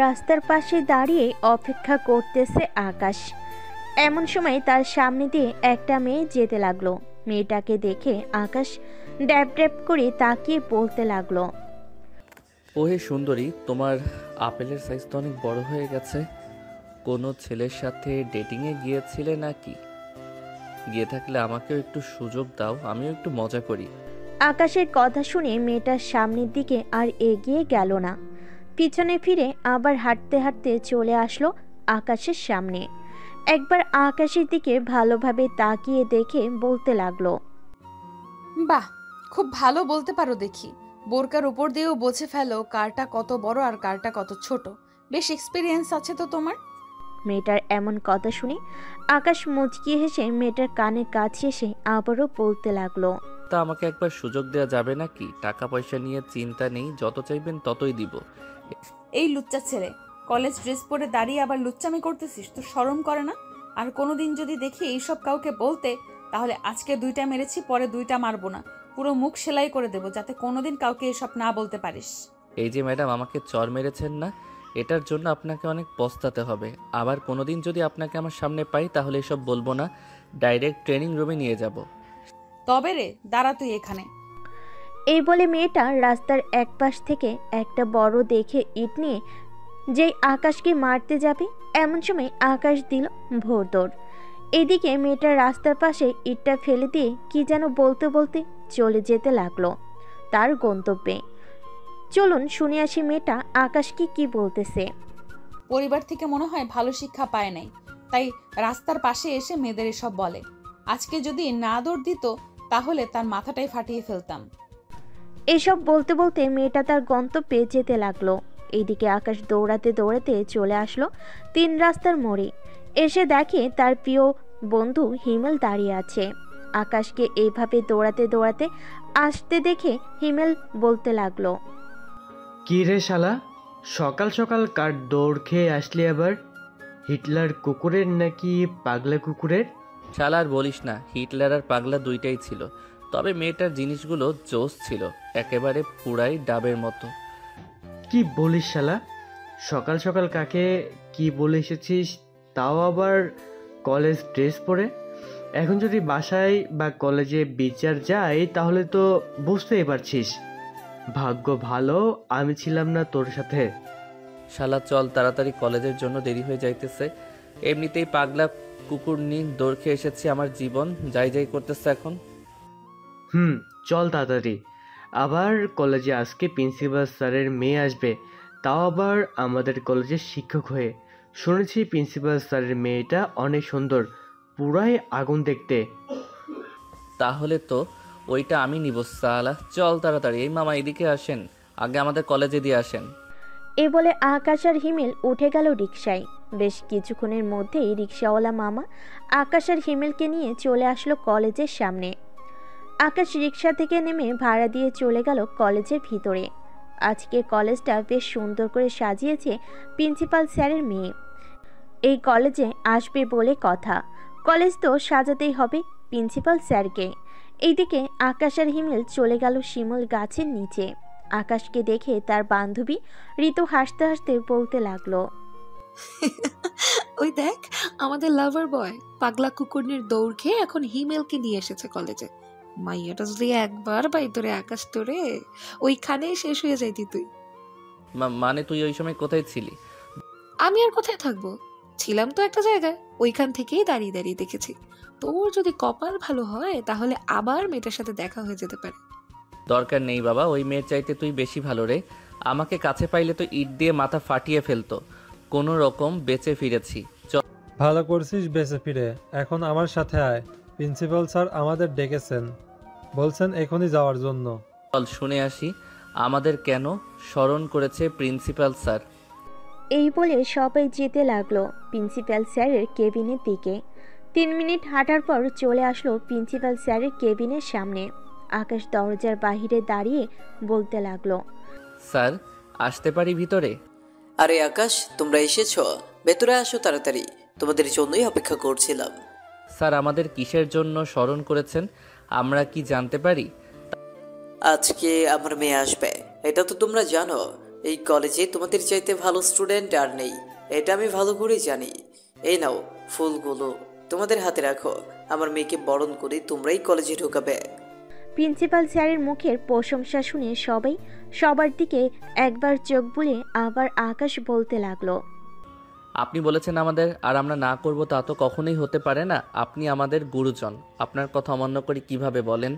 রাস্তার পাশে দাঁড়িয়ে অপেক্ষা করতেছে আকাশ। এমন সময় তার সামনে দিয়ে একটা মেয়ে যেতে লাগলো। মেয়েটাকে দেখে আকাশ ড্যাব ড্যাব করে তাকিয়ে বলতে লাগলো, ওহে সুন্দরী, তোমার আপেলের সাইজ তো অনেক বড় হয়ে গেছে। কোনো ছেলের সাথে ডেটিংয়ে গিয়েছিলে নাকি? গিয়ে থাকলে আমাকেও একটু সুযোগ দাও, আমিও একটু মজা করি। আকাশের কথা শুনে মেয়েটার সামনের দিকে আর এগিয়ে গেল না। পিছনে ফিরে আবার হাঁটতে হাঁটতে চলে আসলো আকাশের সামনে। একবার আকাশের দিকে ভালোভাবে তাকিয়ে দেখে বলতে লাগলো, বাহ, খুব ভালো বলতে পারো দেখি। বোরকার উপর দিয়েও বুঝে ফেলো কারটা কত বড় আর কারটা কত ছোট। বেশ এক্সপিরিয়েন্স আছে তো তোমার। মেয়েটার এমন কথা শুনে আকাশ মুচকি হেসে মেয়েটার কানের কাছে এসে আবারও বলতে লাগলো, তা আমাকে একবার সুযোগ দেওয়া যাবে নাকি? টাকা পয়সা নিয়ে চিন্তা নেই, যত চাইবেন ততই দিব। এই লুচ্চা ছেলে, কলেজ ড্রেস পরে দাঁড়িয়ে আবার লুচ্চামি করতেছিস, তো শরম করে না? আর কোনোদিন যদি দেখি এইসব কাউকে বলতে, তাহলে আজকে 2টা মেরেছি, পরে 2টা মারবো না, পুরো মুখ সেলাই করে দেবো, যাতে কোনোদিন কাউকে এসব না বলতে পারিস। এই যে ম্যাডাম আমাকে চর মেরেছেন না, এটার জন্য আপনাকে অনেক পস্তাতে হবে। আবার কোনোদিন যদি আপনাকে আমার সামনে পাই তাহলে এসব বলবো না, ডাইরেক্ট ট্রেনিং রুমে নিয়ে যাব। তবে রে, দাঁড়া তুই এখানে। এই বলে মেয়েটা রাস্তার এক পাশ থেকে একটা বড় দেখে ইট নিয়ে যেই আকাশকে মারতে যাবে, এমন সময় আকাশ দিল ভোর দৌড়। এদিকে মেয়েটা রাস্তার পাশে ইটটা ফেলে দিয়ে কি যেন বলতে বলতে চলে যেতে লাগলো তার গন্তব্যে। চলুন শুনে আসি মেয়েটা আকাশকে কি বলতেছে। পরিবার থেকে মনে হয় ভালো শিক্ষা পায় নাই, তাই রাস্তার পাশে এসে মেয়েদের এসব বলে। আজকে যদি না দৌড় দিত, তাহলে তার মাথাটাই ফাটিয়ে ফেলতাম। এসব বলতে বলতে মেয়েটা তার গন্তব্যে যেতে লাগলো। এইদিকে আকাশ দৌড়াতে দৌড়াতে চলে আসলো 3 রাস্তার মোড়ে। এসে দেখে তার প্রিয় বন্ধু হিমেল দাঁড়িয়ে আছে। আকাশকে এইভাবে দৌড়াতে দৌড়াতে আসতে দেখে হিমেল বলতে লাগলো, কি রে শালা, সকাল সকাল কার দৌড় খেয়ে আসলি আবার? হিটলার কুকুরের নাকি পাগলা কুকুরের? শালা আর বলিস না, হিটলার আর পাগলা দুইটাই ছিল। তবে মেয়েটার জিনিসগুলো জোস ছিল, একেবারে পুরাই ডাবের মতো। কি বলিস শালা, সকাল সকাল কাকে কি বলে এসেছিস, তাও আবার কলেজ ড্রেস পরে? এখন যদি বাসায় বা কলেজে বিচার যায় তাহলে তো বুঝতেই পারছিস। ভাগ্য ভালো আমি ছিলাম না তোর সাথে। শালা চল তাড়াতাড়ি, কলেজের জন্য দেরি হয়ে যাইতেছে। এমনিতেই পাগলা কুকুর নিয়ে দৌড় খেয়ে এসেছি, আমার জীবন যাই যাই করতেছে এখন। চল তাড়াতাড়ি। আবার কলেজে আজকে প্রিন্সিপাল স্যারের মেয়ে আসবে, তাও আবার আমাদের কলেজের শিক্ষক হয়ে। শুনেছি প্রিন্সিপাল স্যারের মেয়েটা অনেক সুন্দর, পুরাই আগুন দেখতে। তাহলে তো ওইটা আমি নিব শালা। চল তাড়াতাড়ি। এই মামা এদিকে আসেন, আগে আমাদের কলেজে দিয়ে আসেন। এ বলে আকাশ আর হিমেল উঠে গেল রিকশায়। বেশ কিছুক্ষণের মধ্যেই রিকশাওয়ালা মামা আকাশ আর হিমেলকে নিয়ে চলে আসলো কলেজের সামনে। আকাশ রিকশা থেকে নেমে ভাড়া দিয়ে চলে গেল কলেজের ভিতরে। আজকে কলেজটা বেশ সুন্দর করে সাজিয়েছে প্রিন্সিপাল স্যারের মেয়ে। এই কলেজে আসবে বলে কথা, কলেজ তো সাজাতেই হবে প্রিন্সিপাল স্যারকে। এইদিকে আকাশ আর হিমেল চলে গেল শিমুল গাছের নিচে। আকাশকে দেখে তার বান্ধবী ঋতু হাসতে হাসতে বলতে লাগলো, ওই দেখ, আমাদের লাভার বয় পাগলা কুকুরনির দৌড় খেয়ে এখন হিমেলকে নিয়ে এসেছে কলেজে। মাইয়াটা যদি একবার বাই তোরে আকাশ তোরে, ওইখানেই শেষ হয়ে যাইতি তুই। মানে তুই ওই সময় কোথায় ছিলি? আমি আর কোথায় থাকবো, ছিলাম তো একটা জায়গায়, ওইখান থেকেই দাঁড়িয়ে দাঁড়িয়ে দেখেছি। তোর যদি কপাল ভালো হয় তাহলে আবার মেয়েটার সাথে দেখা হয়ে যেতে পারে। দরকার নেই বাবা, ওই মেয়ের চাইতে তুই বেশি ভালো রে। আমাকে কাছে পাইলে তো ইট দিয়ে মাথা ফাটিয়ে ফেলতো। কোনো রকম বেঁচে ফিরেছি। চল। ভালো করছিস বেঁচে ফিরে। এখন আমার সাথে আয়, প্রিন্সিপাল স্যার আমাদের ডেকেছেন, বলছেন এখনই যাওয়ার জন্য। চল শুনে আসি আমাদের কেন স্মরণ করেছে প্রিন্সিপাল স্যার। এই বলে সবাই যেতে লাগলো প্রিন্সিপাল স্যারের কেবিনের দিকে। 3 মিনিট হাঁটার পর চলে আসলো প্রিন্সিপাল স্যারের কেবিনের সামনে। আকাশ দরজার বাহিরে দাঁড়িয়ে বলতে লাগলো, স্যার আসতে পারি ভিতরে? আরে আকাশ, তোমরা এসেছো? ভেতরে আসো তাড়াতাড়ি, তোমাদের জন্যই অপেক্ষা করছিলাম। স্যার আমাদের কিসের জন্য স্মরণ করেছেন আমরা কি জানতে পারি? আজকে আমার মেয়ে আসবে, এটা তো তোমরা জানো। এই কলেজে তোমাদের চাইতে ভালো স্টুডেন্ট আর নেই, এটা আমি ভালো করে জানি। এই নাও ফুলগুলো, তোমাদের হাতে রাখো। আমার মেয়েকে বরণ করে তোমরাই কলেজে ঢোকাবে। প্রিন্সিপাল স্যারের মুখের প্রশংসা শুনে সবাই সবার দিকে একবার চোখ বুলে আবার আকাশ বলতে লাগলো। আপনি বলেছেন আমাদের, আর আমরা না করব তা তো কখনোই হতে পারে না। আপনি আমাদের গুরুজন, আপনার কথা অমান্য করে কিভাবে বলেন?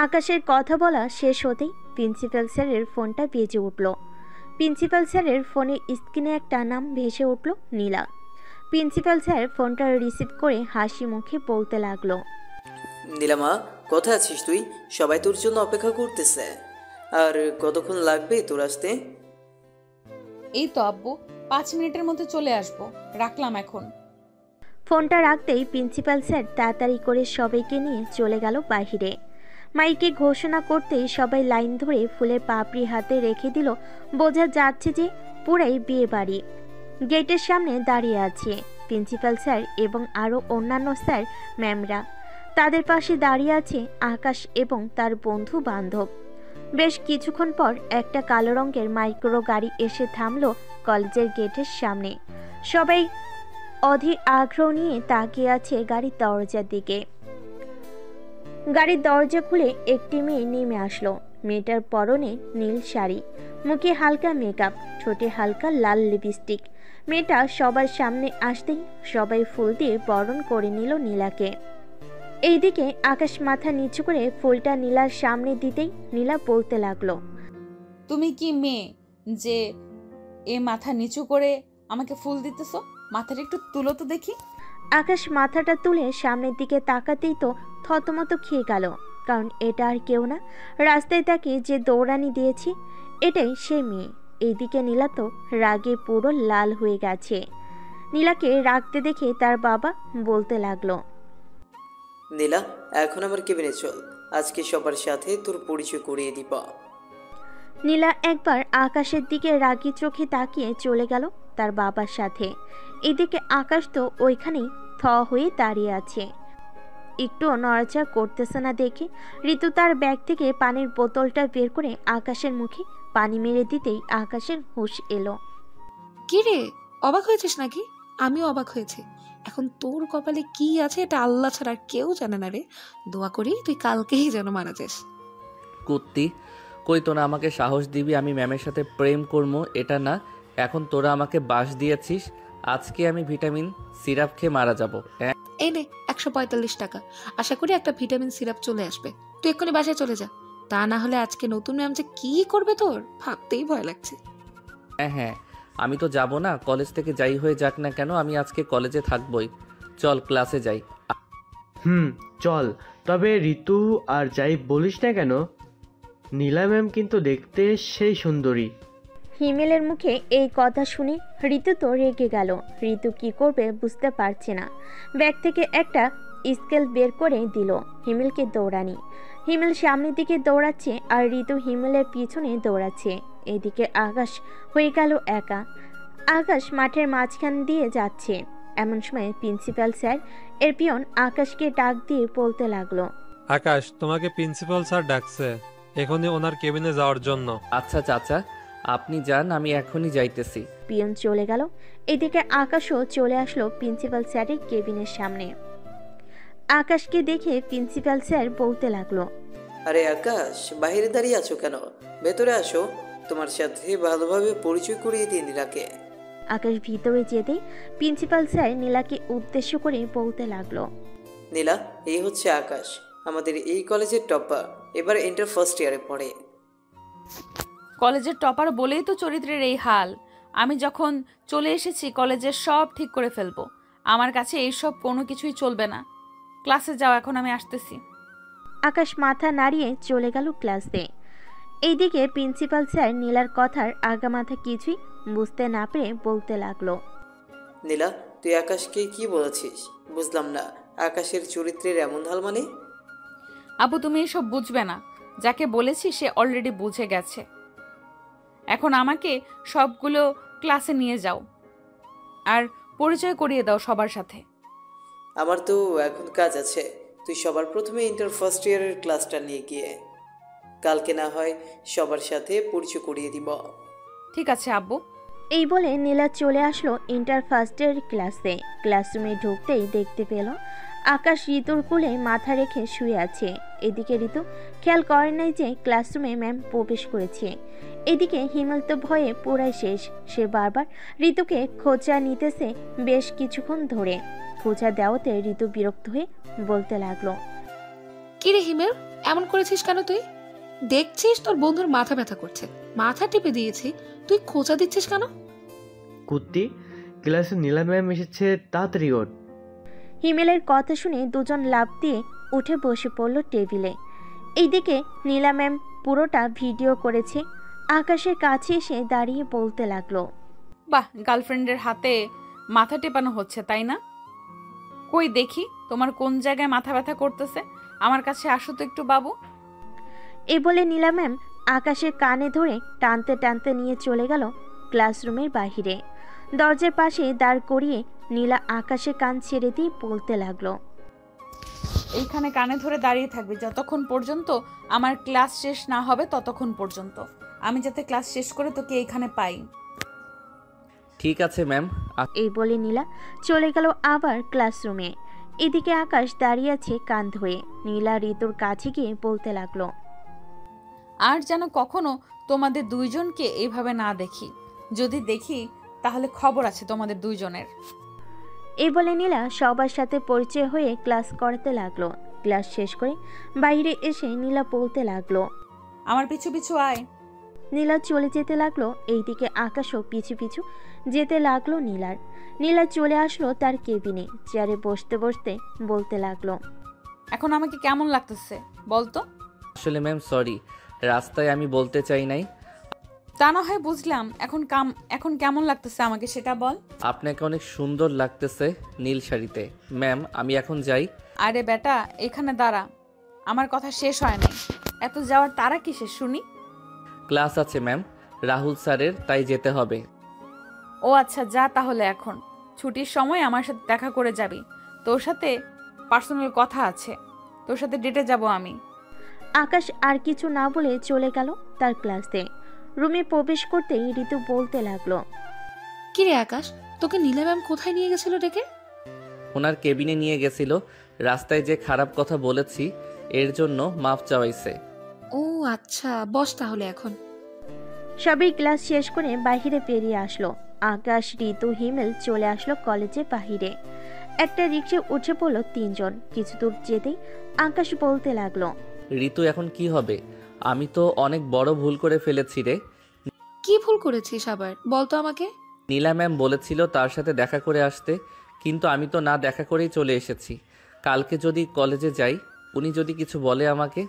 আকাশের কথা বলা শেষ হতেই প্রিন্সিপাল স্যারের ফোনটা বেজে উঠল। প্রিন্সিপাল স্যারের ফোনের স্ক্রিনে একটা নাম ভেসে উঠল, নীলা। প্রিন্সিপাল স্যার ফোনটা রিসিভ করে হাসি মুখে বলতে লাগলো। নীলামা, কোথায় আছিস তুই? সবাই তোর জন্য অপেক্ষা করতেছে। আর কতক্ষণ লাগবে তোর আসতে? এই তো আব্বু, 5 মিনিটের মধ্যে চলে আসবো, রাখলাম এখন। ফোনটা রাখতেই প্রিন্সিপাল স্যার তাড়াতাড়ি করে সবাইকে নিয়ে চলে গেল বাহিরে। মাইকে ঘোষণা করতেই সবাই লাইন ধরে ফুলের পাপড়ি হাতে রেখে দিল। বোঝা যাচ্ছে যে পুরাই বিয়ে বাড়ি। গেটের সামনে দাঁড়িয়ে আছে প্রিন্সিপাল স্যার এবং আরও অন্যান্য স্যার ম্যামরা। তাদের পাশে দাঁড়িয়ে আছে আকাশ এবং তার বন্ধু বান্ধব। বেশ কিছুক্ষণ পর একটা কালো রঙের মাইক্রো গাড়ি এসে থামলো কলেজের গেটের সামনে। সবাই অধীর আগ্রহ নিয়ে তাকিয়ে আছে গাড়ির দরজার দিকে। গাড়ির দরজা খুলে একটি মেয়ে নেমে আসলো। মেয়েটার পরনে নীল শাড়ি, মুখে হালকা মেকআপ, ঠোঁটে হালকা লাল লিপস্টিক। মেয়েটা সবার সামনে আসতেই সবাই ফুল দিয়ে বরণ করে নিল নীলাকে। এইদিকে আকাশ মাথা নিচু করে ফুলটা নীলার সামনে দিতেই নীলা বলতে লাগলো। তুমি কি মেয়ে যে এ মাথা নিচু করে আমাকে ফুল দিতেছো? মাথাটা একটু তুলো তো দেখি। আকাশ মাথাটা তুলে সামনের দিকে তাকাতেই তো থতমত খেয়ে গেল, কারণ এটা আর কেউ না, রাস্তায় তাকে যে দৌড়ানি দিয়েছি এটাই সে মেয়ে। এইদিকে নীলা তো রাগে পুরো লাল হয়ে গেছে। নীলাকে রাগতে দেখে তার বাবা বলতে লাগলো। নীলা, এখন আমার কেবিনে চল, আজকে সবার সাথে তোর পরিচয় করিয়ে দিব। নীলা একবার আকাশের দিকে রাগি চোখে তাকিয়ে চলে গেল তার বাবার সাথে। এদিকে আকাশ তো ওইখানেই থ হয়ে দাঁড়িয়ে আছে, একটু নড়াচড়া করতেছে না দেখে ঋতু তার ব্যাগ থেকে পানির বোতলটা বের করে আকাশের মুখে পানি মেরে দিতেই আকাশের হুঁশ এলো। কি রে, অবাক হয়েছিস নাকি? আমিও অবাক হয়েছি। এখন তোর কপালে কি আছে এটা আল্লাহ ছাড়া আর কেউ জানে না রে। দোয়া করি তুই কালকেই যেন মারা যাস। কুত্তি, কই তোরা আমাকে সাহস দিবি আমি ম্যামের সাথে প্রেম করবো? এটা না, এখন তোরা আমাকে বাস দিয়েছিস। আজকে আমি ভিটামিন সিরাপ খেয়ে মারা যাবো। এই নে 145 টাকা। আশা করি একটা ভিটামিন সিরাপ চলে আসবে। তুই এক্ষুনি বাসায় চলে যা, তা না হলে আজকে নতুন ম্যাম যে কি করবে তোর ভাবতেই ভয় লাগছে। হ্যাঁ, আমি তো যাব না। কলেজ থেকে যাই হয়ে যাক না কেন, আমি আজকে কলেজে থাকবই। চল ক্লাসে যাই। চল। তবে ঋতু, আর যাই বলিস না কেন, নীলা ম্যাম কিন্তু দেখতে সেই সুন্দরী। হিমেলের মুখে এই কথা শুনে ঋতু তো রেগে গেল। ঋতু কি করবে বুঝতে পারছে না। ব্যাগ থেকে একটা স্কেল বের করে দিল হিমেলকে দৌড়ানি। হিমেল সামনের দিকে দৌড়াচ্ছে আর ঋতু হিমেলের পিছনে দৌড়াচ্ছে। এদিকে আকাশ হয়ে গেল একা। আকাশ মাঠের মাঝখান দিয়ে যাচ্ছে। এমন সময় প্রিন্সিপাল স্যার এর পিয়ন আকাশকে ডাক দিয়ে বলতে লাগলো। আকাশ, তোমাকে প্রিন্সিপাল স্যার ডাকছে এখনই ওনার কেবিনে যাওয়ার জন্য। আচ্ছা চাচা, আপনি যান, আমি এখনই যাইতেছি। পিয়ন চলে গেল। এদিকে আকাশও চলে আসলো প্রিন্সিপাল স্যারের কেবিনের সামনে। আকাশকে দেখে প্রিন্সিপাল স্যার বলতে লাগলো। আরে আকাশ, বাইরে দাঁড়িয়ে আছো কেন? ভেতরে আসো, তোমার সাথে ভালোভাবে পরিচয় করিয়ে দিই নীলাকে। আকাশ ভিতরে যেতেই প্রিন্সিপাল স্যার নীলাকে উদ্দেশ্য করে বলতে লাগলো। নীলা, এই হচ্ছে আকাশ, আমাদের এই কলেজের টপার, এবার ইন্টার ফার্স্ট ইয়ারে পড়ে। কলেজের টপার বলেই তো চরিত্রের এই হাল। আমি যখন চলে এসেছি কলেজের সব ঠিক করে ফেলবো। আমার কাছে এইসব কোনো কিছুই চলবে না। ক্লাসে যাও, এখন আমি আসতেছি। আকাশ মাথা নাড়িয়ে চলে গেল ক্লাসে। এইদিকে প্রিন্সিপাল স্যার নীলার কথার আগামাথা কিছুই বুঝতে না পেরে বলতে লাগলো। নীলা, তুই আকাশকে কি বলেছিস? বুঝলাম না, আকাশের চরিত্রের এমন হাল মানে? আপু, তুমি এসব বুঝবে না। যাকে বলেছি সে অলরেডি বুঝে গেছে। এখন আমাকে সবগুলো ক্লাসে নিয়ে যাও আর পরিচয় করিয়ে দাও সবার সাথে। আমার তো এখন কাজ আছে, তুই সবার প্রথমে ইন্টার ফার্স্ট ইয়ারের ক্লাসটা নিয়ে গিয়ে। কালকে না হয় সবার সাথে পরিচয় করিয়ে দিব। ঠিক আছে আব্বু। এই বলে নীলা চলে আসলো ইন্টার ফার্স্টের ক্লাসে। ক্লাসরুমে ঢুকতেই দেখতে পেল আকাশ ঋতুর কোলে মাথা রেখে শুয়ে আছে। এদিকে ঋতু খেয়াল করে নাই যে ক্লাসরুমে ম্যাম প্রবেশ করেছে। এদিকে হিমেল তো ভয়ে পুরাই শেষ। সে বারবার ঋতুকে খোঁজা নিতেছে বেশ কিছুক্ষণ ধরে। খোঁজা দেওয়াতে ঋতু বিরক্ত হয়ে বলতে লাগলো, কিরে হিমেল, এমন করেছিস কেন তুই? দেখছিস তোর বন্ধুর মাথা ব্যথা করছে, মাথা টিপে দিয়েছি, তুই খোঁচা দিচ্ছিস কেন? কুত্তি, ক্লাসে নীলা ম্যাম এসেছে, তাড়াতাড়ি ওঠ। হিমেলের কথা শুনে দুজন লাফ দিয়ে উঠে বসে পড়ল টেবিলে। এইদিকে নীলা ম্যাম পুরোটা ভিডিও করেছে। আকাশের কাছে এসে দাঁড়িয়ে বলতে লাগলো, বাহ, গার্লফ্রেন্ডের হাতে মাথা টেপানো হচ্ছে তাই না? কই দেখি তোমার কোন জায়গায় মাথা ব্যথা করতেছে, আমার কাছে আসো তো একটু বাবু। এই বলে নীলা ম্যাম আকাশের কানে ধরে টানতে টানতে নিয়ে চলে গেল ক্লাসরুমের বাহিরে। দরজার পাশে দাঁড় করিয়ে নীলা আকাশের কান ছেড়ে দিয়ে বলতে লাগলো, এইখানে কানে ধরে দাঁড়িয়ে থাকবি যতক্ষণ পর্যন্ত আমার ক্লাস শেষ না হবে, ততক্ষণ পর্যন্ত। আমি যাতে ক্লাস শেষ করে তোকে এইখানে পাই। ঠিক আছে ম্যাম। এই বলে নীলা চলে গেল আবার ক্লাসরুমে। এদিকে আকাশ দাঁড়িয়ে আছে কান ধরে। নীলা ঋতুর কাছে গিয়ে বলতে লাগলো, আর যেন কখনো তোমাদের দুইজনকে এইভাবে না দেখি। যদি দেখি তাহলে খবর আছে তোমাদের দুইজনের। এই বলে নীলা সবার সাথে পরিচয় হয়ে ক্লাস করাতে লাগলো। ক্লাস শেষ করে বাইরে এসে নীলা বলতে লাগলো, আমার পিছু পিছু আয়। নীলা চলে যেতে লাগলো। এইদিকে আকাশও পিছু পিছু যেতে লাগলো নীলার। নীলা চলে আসলো তার কেবিনে। চেয়ারে বসতে বসতে বলতে লাগলো, এখন আমাকে কেমন লাগতেছে বলতো? আসলে ম্যাম সরি, রাস্তায় আমি বলতে চাই নাই। তা না হয় বুঝলাম, এখন কেমন লাগতেছে আমাকে সেটা বল। আপনাকে অনেক সুন্দর লাগতেছে নীল শাড়িতে। ম্যাম আমি এখন যাই। আরে বেটা, এখানে দাঁড়া, আমার কথা শেষ হয় নাই। এত যাওয়ার তারা কিসের শুনি? ক্লাস আছে ম্যাম, রাহুল স্যারের, তাই যেতে হবে। ও আচ্ছা, যা তাহলে। এখন ছুটির সময় আমার সাথে দেখা করে যাবি। তোর সাথে পার্সোনাল কথা আছে, তোর সাথে ডেটে যাব আমি। আকাশ আর কিছু না বলে চলে গেল তার ক্লাসে। রুমে প্রবেশ করতেই ঋতু বলতে লাগলো, কিরে আকাশ, তোকে নীলা ম্যাম কোথায় নিয়ে গেছিল ডেকে? ওনার কেবিনে নিয়ে গেছিল। রাস্তায় যে খারাপ কথা বলেছি এর জন্য মাফ চাওয়াইছে। ও আচ্ছা, বস তাহলে এখন। সবই ক্লাস শেষ করে বাহিরে বেরিয়ে আসলো। আকাশ, ঋতু, হিমেল চলে আসলো কলেজের বাহিরে। একটা রিক্সা উঠে পড়লো তিনজন। কিছু দূর যেতেই আকাশ বলতে লাগলো, ঋতু এখন কি হবে? আমি তো অনেক বড় ভুল করে ফেলেছি রে। কি ভুল করেছিস আবার, বলতো আমাকে। নীলা ম্যাম বলেছিল তার সাথে দেখা করে আসতে, কিন্তু আমি তো না দেখা করেই চলে এসেছি। কালকে যদি কলেজে যাই, উনি যদি কিছু বলে আমাকে।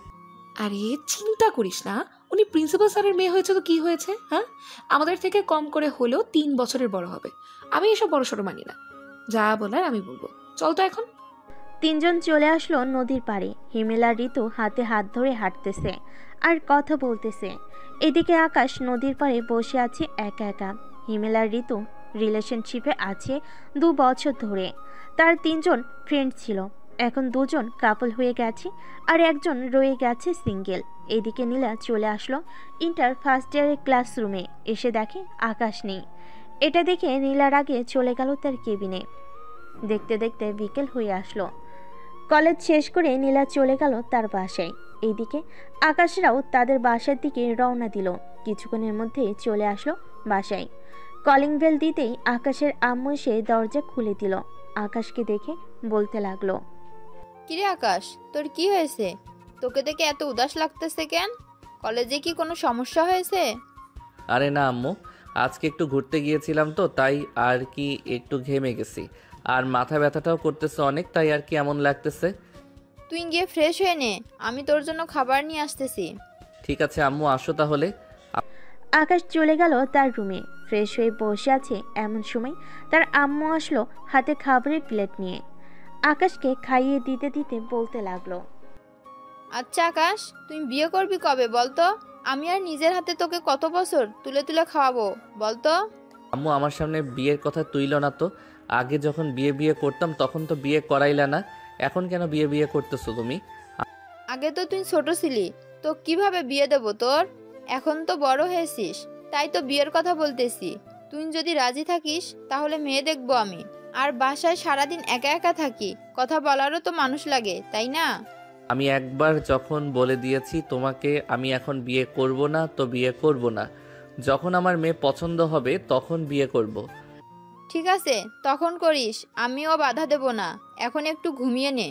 আরে চিন্তা করিস না, উনি প্রিন্সিপাল স্যারের মেয়ে হয়েছে তো কি হয়েছে? হ্যাঁ, আমাদের থেকে কম করে হলেও 3 বছরের বড় হবে। আমি এসব বড় সড়ো মানি না, যা বলার আমি বলবো। চল তো এখন। তিনজন চলে আসলো নদীর পাড়ে। হিমেল আর ঋতু হাতে হাত ধরে হাঁটতেছে আর কথা বলতেছে। এদিকে আকাশ নদীর পাড়ে বসে আছে একা একা। হিমেল আর ঋতু রিলেশনশিপে আছে 2 বছর ধরে। তার 3 জন ফ্রেন্ড ছিল, এখন 2 জন কাপল হয়ে গেছে আর একজন রয়ে গেছে সিঙ্গেল। এদিকে নীলা চলে আসলো ইন্টার ফার্স্ট ইয়ারের ক্লাসরুমে। এসে দেখে আকাশ নেই। এটা দেখে নীলার আগে চলে গেল তার কেবিনে। দেখতে দেখতে বিকেল হয়ে আসলো। কলেজ শেষ করে নীলা চলে গেল তার বাসায়। এইদিকে আকাশরাও তাদের বাসার দিকে রওনা দিল। কিছুক্ষণের মধ্যে চলে আসলো বাসায়। কলিং বেল দিতেই আকাশের আম্মু এসে দরজা খুলে দিল। আকাশকে দেখে বলতে লাগলো, কিরে আকাশ, তোর কি হয়েছে? তোকে দেখে এত উদাস লাগতেছে কেন? কলেজে কি কোনো সমস্যা হয়েছে? আরে না আম্মু, আজকে একটু ঘুরতে গিয়েছিলাম তো, তাই আর কি একটু ঘেমে গেছি। আর মাথা ব্যথাটাও করতেছে অনেক, তাই আর কি এমন লাগতেছে। তুই গিয়ে ফ্রেশ হয়ে নে, আমি তোর জন্য খাবার নিয়ে আসতেছি। ঠিক আছে আম্মু, আসো তাহলে। আকাশ চলে গেল তার রুমে। ফ্রেশ হয়ে বসে আছে এমন সময় তার আম্মু আসলো হাতে খাবারের প্লেট নিয়ে। আকাশকে খাইয়ে দিতে দিতে বলতে লাগলো, আচ্ছা আকাশ, তুই বিয়ে করবি কবে বলতো? আমি আর নিজের হাতে তোকে কত বছর তুলে তুলে খাওয়াবো বলতো? আম্মু আমার সামনে বিয়ের কথা তুইলো না তো। আগে যখন বিয়ে বিয়ে করতাম তখন তো বিয়ে করাইলা না, এখন কেন বিয়ে বিয়ে করতেছো তুমি? আগে তো তুই ছোট ছিলি, তো কিভাবে বিয়ে দেবো তোর? এখন তো বড় হয়েছিস, তাই তো বিয়ের কথা বলতেছি। তুই যদি রাজি থাকিস তাহলে মেয়ে দেখবো আমি। আর বাসায় সারাদিন একা একা থাকি, কথা বলারও তো মানুষ লাগে, তাই না? আমি একবার যখন বলে দিয়েছি তোমাকে আমি এখন বিয়ে করব না, তো বিয়ে করব না। যখন আমার মেয়ে পছন্দ হবে তখন বিয়ে করব। ঠিক আছে, তখন করিস, আমিও বাধা দেব না। এখন একটু ঘুমিয়ে নে।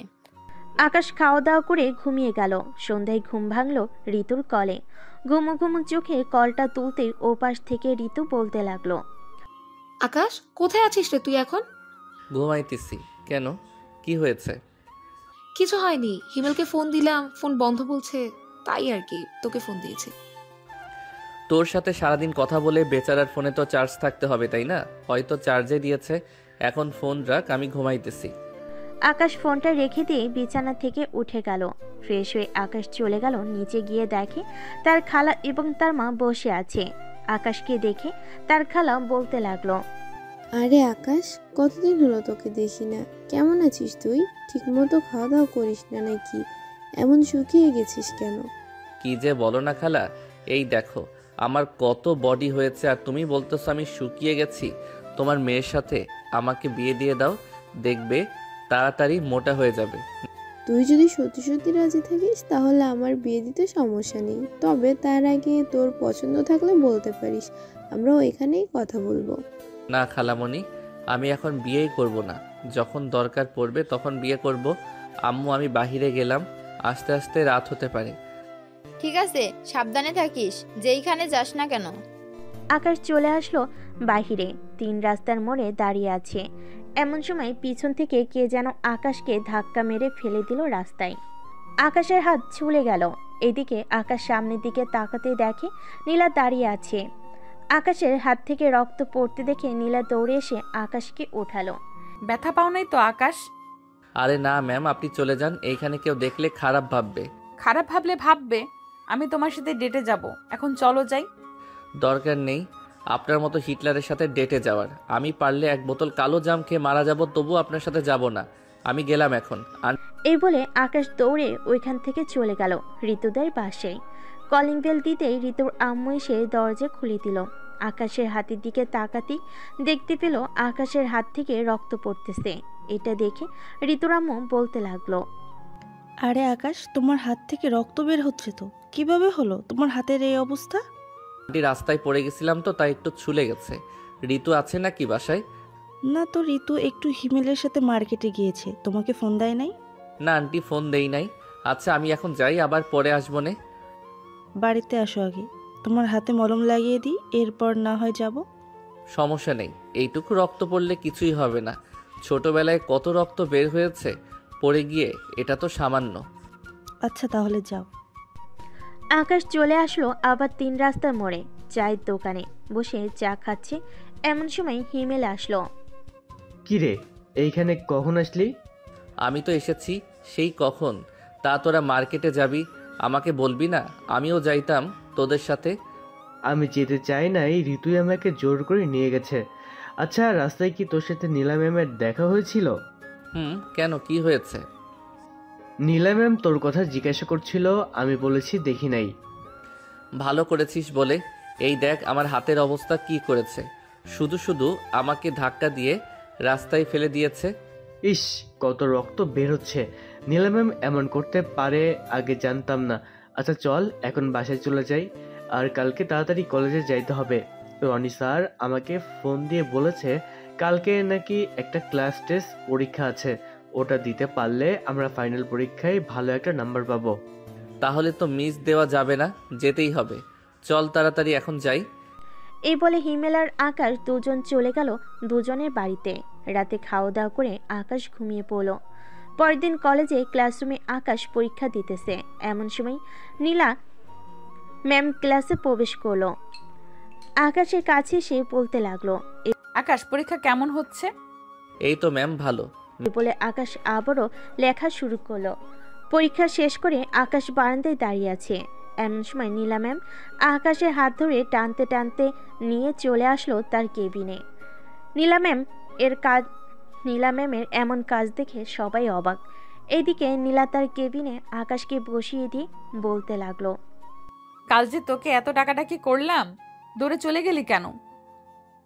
আকাশ খাওয়া দাওয়া করে ঘুমিয়ে গেল। সন্ধ্যায় ঘুম ভাঙল ঋতুর কলে। ঘুমু ঘুমু চোখে কলটা তুলতে ওপাশ থেকে ঋতু বলতে লাগলো, আকাশ, কোথায় আছিস রে তুই এখন? ঘুমাইতেছি। কেন, কি হয়েছে? কিছু হয়নি, হিমেলকে ফোন দিলাম, ফোন বন্ধ বলছে, তাই আর কি তোকে ফোন দিয়েছি। তোর সাথে সারাদিন কথা বলে বেচারার ফোনে তো চার্জ থাকতে হবে, তাই না? হয়তো চার্জে দিয়েছে। এখন ফোন রাখ, আমি ঘুমাইতেছি। আকাশ ফোনটা রেখে দিয়ে বিছানা থেকে উঠে গেল। ফ্রেশ হয়ে আকাশ চলে গেল নিচে, গিয়ে দেখে তার খালা এবং তার মা বসে আছে। আকাশকে দেখে তার খালা বলতে লাগলো, আরে আকাশ, কতদিন হলো তোকে দেখি না। কেমন আছিস তুই? ঠিকমতো খাওয়া দাওয়া করিস না নাকি? এমন শুকিয়ে গেছিস কেন? কি যে বলো না খালা, এই দেখো আমার কত বডি হয়েছে আর তুমি বলতেছো আমি শুকিয়ে গেছি। তোমার মেয়ের সাথে আমাকে বিয়ে দিয়ে দাও, দেখবে তাড়াতাড়ি মোটা হয়ে যাবে। তুই যদি সত্যি সত্যি রাজি থাকিস তাহলে আমার বিয়ে দিতে সমস্যা নেই, তবে তার আগে তোর পছন্দ থাকলে বলতে পারিস, আমরা এখানেই কথা বলবো। না খালামণি, আমি এখন বিয়েই করব না। যখন দরকার পড়বে তখন বিয়ে করব। আম্মু, আমি বাহিরে গেলাম, আস্তে আস্তে রাত হতে পারে। ঠিক আছে, সাবধানে থাকিস, যেইখানে যাস না কেন। আকাশ চলে আসলো বাহিরে। 3 রাস্তার মোড়ে দাঁড়িয়ে আছে। এমন সময় পিছন থেকে কে যেন আকাশকে ধাক্কা মেরে ফেলে দিল রাস্তায়। আকাশের হাত ছুলে গেল। এদিকে আকাশ সামনের দিকে তাকাতে দেখে নীলা দাঁড়িয়ে আছে। আকাশের হাত থেকে রক্ত পড়তে দেখে নীলা দৌড়ে এসে আকাশকে ওঠালো। ব্যথা পাও নাই তো আকাশ? আরে না ম্যাম, আপনি চলে যান, এইখানে কেউ দেখলে খারাপ ভাববে। খারাপ ভাবলে ভাববে, আমি তোমার সাথে ডেটে যাব। এখন চলো যাই। দরকার নেই আপনার মতো হিটলারের সাথে ডেটে যাওয়ার। আমি পারলে 1 বোতল কালো জাম খেয়ে মারা যাব, তবু আপনার সাথে যাব না। আমি গেলাম এখন। এই বলে আকাশ দৌড়ে ওইখান থেকে চলে গেল ঋতুদের বাসায়। কলিং বেল দিতেই ঋতুর আম্মু এসে দরজা খুলে দিল। আকাশের হাতের দিকে তাকাতেই দেখতে পেল আকাশের হাত থেকে রক্ত পড়তেছে। এটা দেখে ঋতুর আম্মু বলতে লাগলো, আরে আকাশ, তোমার হাত থেকে রক্ত বের হচ্ছে তো, কিভাবে হলো তোমার হাতের এই অবস্থা? আন্টি, রাস্তায় পড়ে গেছিলাম তো, তাই একটু ছুলে গেছে। ঋতু আছে নাকি বাসায়? না তো, ঋতু একটু হিমেলের সাথে মার্কেটে গিয়েছে, তোমাকে ফোন দেয় নাই? না আন্টি, ফোন দেই নাই। আচ্ছা আমি এখন যাই, আবার পরে আসবো নে। বাড়িতে আসো আগে, তোমার হাতে মলম লাগিয়ে দিই, এরপর না হয় যাব। সমস্যা নেই, এইটুকু রক্ত পড়লে কিছুই হবে না। ছোটবেলায় কত রক্ত বের হয়েছে পড়ে গিয়ে, এটা তো সামান্য। আচ্ছা তাহলে যাও। আকাশ চলে আসলো আবার 3 রাস্তার মোড়ে চায়ের দোকানে বসে চা খাচ্ছে। এমন সময় হিমেল আসলো। কি রে, এইখানে কখন আসলি? আমি তো এসেছি সেই কখন। তা তোরা মার্কেটে যাবি, আমাকে বলবি না? আমিও যাইতাম তোদের সাথে। আমি যেতে চাই না, এই ঋতুই আমাকে জোর করে নিয়ে গেছে। আচ্ছা, রাস্তায় কি তোর সাথে নীলা ম্যামের দেখা হয়েছিল? কেন, কি হয়েছে? নীলা ম্যাম তোর কথা জিজ্ঞাসা করছিল, আমি বলেছি দেখি নাই। ভালো করেছিস বলে। এই দেখ আমার হাতের অবস্থা কি করেছে, শুধু শুধু আমাকে ধাক্কা দিয়ে রাস্তায় ফেলে দিয়েছে। ইস, কত রক্ত বের হচ্ছে। নীলা ম্যাম এমন করতে পারে আগে জানতাম না। আচ্ছা চল এখন বাসায় চলে যাই, আর কালকে তাড়াতাড়ি কলেজে যাইতে হবে। রনি স্যার আমাকে ফোন দিয়ে বলেছে কালকে নাকি একটা ক্লাস টেস্ট পরীক্ষা আছে, ওটা দিতে পারলে আমরা ফাইনাল পরীক্ষায় ভালো একটা নাম্বার পাবো। তাহলে তো মিস দেওয়া যাবে না, যেতেই হবে। চল তাড়াতাড়ি এখন যাই। এই বলে হিমেল আর আকাশ দুজন চলে গেল দুজনের বাড়িতে। রাতে খাওয়া দাওয়া করে আকাশ ঘুমিয়ে পড়ল। পরের দিন কলেজে ক্লাসরুমে আকাশ পরীক্ষা দিতেছে। এমন সময় নীলা ম্যাম ক্লাসে প্রবেশ করলো। আকাশের কাছে সে বলতে লাগলো, আকাশ, পরীক্ষা কেমন হচ্ছে? এই তো ম্যাম, ভালো। বলে আকাশ আবারও লেখা শুরু করলো। পরীক্ষা শেষ করে আকাশ বারান্দায় দাঁড়িয়ে আছে। এমন সময় নীলা ম্যাম আকাশের হাত ধরে টানতে টানতে নিয়ে চলে আসলো তার কেবিনে। নীলা ম্যামের এমন কাজ দেখে সবাই অবাক। এইদিকে নীলা তার কেবিনে আকাশকে বসিয়ে দিয়ে বলতে লাগলো, কাল যে তোকে এত ডাকাডাকি করলাম, দৌড়ে চলে গেলি কেন?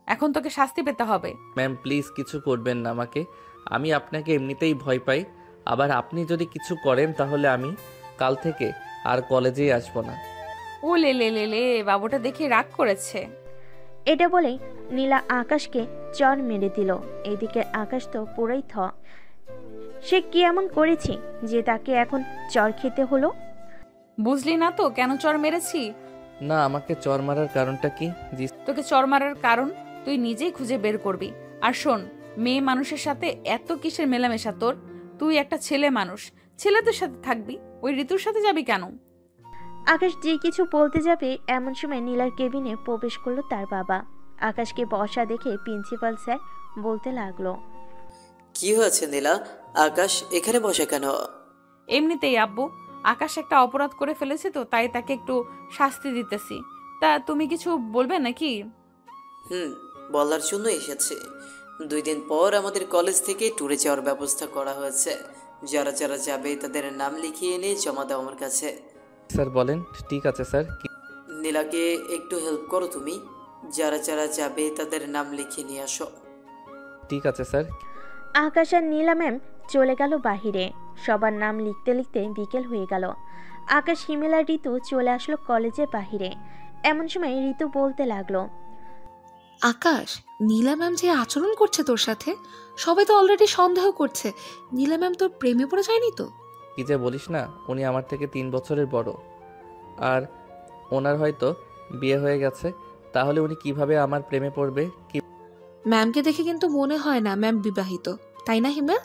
এখন তোকে শাস্তি পেতে হবে। ম্যাম প্লিজ কিছু করবেন না আমাকে, আমি আপনাকে এমনিতেই ভয় পাই। আবার আপনি যদি কিছু করেন তাহলে আমি কাল থেকে আর কলেজেই আসবো না। ও লে লে লে লে, বাবুটা দেখে রাগ করেছে। এটা বলেই নীলা আকাশকে চর মেরে দিল। এদিকে আকাশ তো পুরোই সে কি এমন করেছে যে তাকে এখন চর খেতে হলো? বুঝলি না তো কেন চর মেরেছি? না, আমাকে চর মারার কারণটা কি? জি তোকে চর মারার কারণ তুই নিজেই খুঁজে বের করবি। আর শোন, মেয়ে মানুষের সাথে এত কিসের মেলামেশা তোর? তুই একটা ছেলে মানুষ, ছেলেদের সাথে থাকবি, ওই ঋতুর সাথে যাবি কেন? আকাশ যে কিছু বলতে যাবে এমন সময় নীলার কেবিনে প্রবেশ করলো তার বাবা। আকাশকে বসা দেখে প্রিন্সিপাল স্যার বলতে লাগলো, কি হয়েছে নীলা? আকাশ এখানে বসে কেন? এমনিতেই আব্বু, আকাশ একটা অপরাধ করে ফেলেছে তো তাই তাকে একটু শাস্তি দিতেছি। তা তুমি কিছু বলবে নাকি? বলার জন্য এসেছি। 2 দিন পর আমাদের কলেজ থেকে ট্যুরে যাওয়ার ব্যবস্থা করা হয়েছে। যারা যারা যাবে তাদের নাম লিখিয়ে এনে জমা দাও আমার কাছে। স্যার বলেন। ঠিক আছে স্যার। নীলাকে একটু হেল্প করো তুমি। যারা যারা যাবে তাদের নাম লিখিয়ে নিয়ে আসো। ঠিক আছে স্যার। আকাশ আর নীলা ম্যাম চলে গেল বাহিরে। সবার নাম লিখতে লিখতে বিকেল হয়ে গেল। আকাশ, হিমেল আর ঋতু চলে আসলো কলেজের বাহিরে। এমন সময় ঋতু বলতে লাগলো, আকাশ, নীলা ম্যাম যে আচরণ করছে তোর সাথে, সবাই তো অলরেডি সন্দেহ করছে নীলা ম্যাম তোর প্রেমে পড়ে যায়নি তো? কি যে বলিস না, উনি আমার থেকে 3 বছরের বড়, আর ওনার হয়তো বিয়ে হয়ে গেছে। তাহলে উনি কিভাবে আমার প্রেমে পড়বে? কি ম্যামকে দেখে কিন্তু মনে হয় না ম্যাম বিবাহিত, তাই না হিমেল?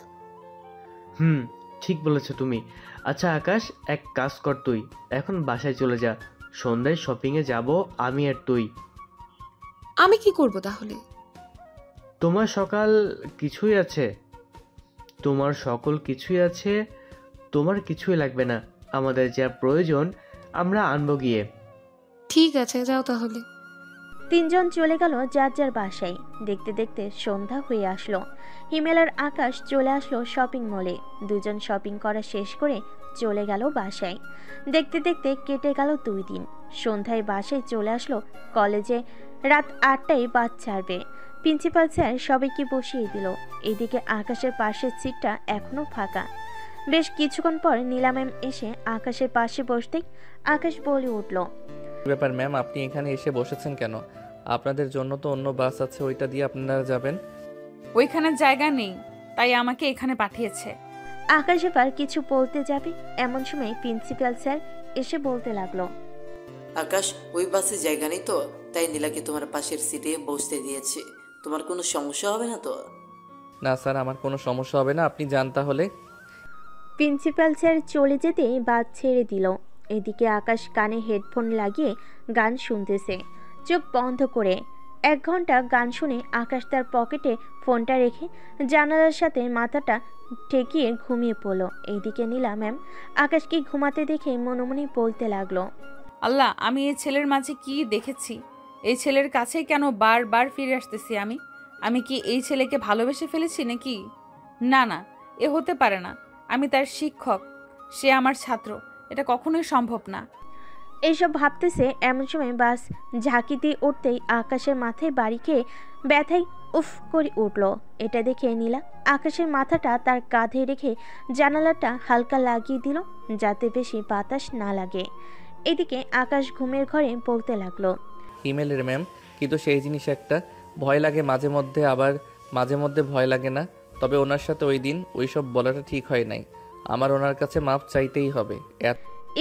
ঠিক বলেছো তুমি। আচ্ছা আকাশ, এক কাজ কর, তুই এখন বাসায় চলে যা। সন্ধ্যায় শপিংয়ে যাব আমি আর তুই। আমি কি করব তাহলে? তোমার সকল কিছুই আছে। তোমার কিছুই লাগবে না। আমাদের যা প্রয়োজন আমরা আনবো গিয়ে। ঠিক আছে, যাও তাহলে। 3 জন চলে গেল যার যার বাসায়। দেখতে দেখতে সন্ধ্যা হয়ে আসলো। হিমেল আর আকাশ চলে আসলো শপিং মলে। 2 জন শপিং করা শেষ করে চলে গেল বাসায়। দেখতে দেখতে কেটে গেল 2 দিন। সন্ধ্যায় বাসায় চলে আসলো কলেজে। রাত 8টায় বাস ছাড়বে। প্রিন্সিপাল স্যার সবাইকে বসিয়ে দিল। এদিকে আকাশের পাশের সিটটা এখনো ফাঁকা। বেশ কিছুক্ষণ পর নীলা ম্যাম এসে আকাশের পাশে বসতেই আকাশ বলে উঠল, ব্যাপার ম্যাম, আপনি এখানে এসে বসেছেন কেন? আপনাদের জন্য তো অন্য বাস আছে, ওইটা দিয়ে আপনারা যাবেন। ওইখানে জায়গা নেই, তাই আমাকে এখানে পাঠিয়েছে। আকাশ এবার কিছু বলতে যাবে এমন সময় প্রিন্সিপাল স্যার এসে বলতে লাগলো, আকাশ, ওই বাসে জায়গা নেই তো, তাই নীলাকে তোমার পাশের সিটে বসতে দিয়েছি। তোমার কোনো সমস্যা হবে না তো? না স্যার, আমার কোনো সমস্যা হবে না, আপনি যান তাহলে। প্রিন্সিপাল স্যার চলে যেতেই বাস ছেড়ে দিল। এদিকে আকাশ কানে হেডফোন লাগিয়ে গান শুনতেছে চোখ বন্ধ করে। 1 ঘন্টা গান শুনে আকাশ তার পকেটে ফোনটা রেখে জানালার সাথে মাথাটা ঠেকিয়ে ঘুমিয়ে পড়ল। এইদিকে নীলা ম্যাম আকাশকে ঘুমাতে দেখে মনে মনে বলতে লাগলো, আল্লাহ, আমি এই ছেলের মাঝে কি দেখেছি? এই ছেলের কাছেই কেন বারবার ফিরে আসতেছি আমি? আমি কি এই ছেলেকে ভালোবেসে ফেলেছি নাকি? না না, এ হতে পারে না। আমি তার শিক্ষক, সে আমার ছাত্র, এটা কখনোই সম্ভব না। এইসব ভাবতেছে এমন সময় বাস ঝাঁকি দিয়ে উঠতেই আকাশের মাথায় বাড়ি খেয়ে ব্যথায় উফ করে উঠল। এটা দেখে নীলা আকাশের মাথাটা তার কাঁধে রেখে জানালাটা হালকা লাগিয়ে দিল যাতে বেশি বাতাস না লাগে। এদিকে আকাশ ঘুমের ঘরে বলতে লাগলো, ইমেলের ম্যাম, কিন্তু সেই জিনিস একটা ভয় লাগে মাঝে মধ্যে, আবার মাঝে মধ্যে ভয় লাগে না। তবে ওনার সাথে ওই দিন ওইসব বলাটা ঠিক হয় নাই। আমার ওনার কাছে মাপ চাইতেই হবে।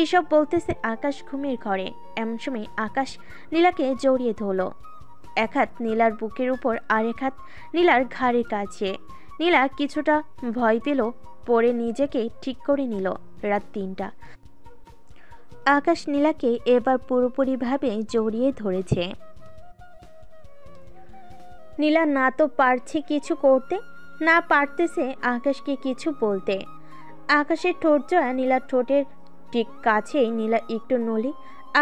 এসব বলতেছে আকাশ ঘুমের ঘরে। এমন সময় আকাশ নীলাকে জড়িয়ে ধরল। 1 হাত নীলার বুকের উপর আর 1 হাত নীলার ঘাড়ের কাছে। নীলা কিছুটা ভয় পেল, পরে নিজেকে ঠিক করে নিল। রাত 3টা। আকাশ নীলাকে এবার পুরোপুরিভাবে জড়িয়ে ধরেছে। নীলা না তো পারছে কিছু করতে, না পারতেছে আকাশকে কিছু বলতে। আকাশের ঠোঁট জোড়া নীলার ঠোঁটের ঠিক কাছেই নীলা একটু নলি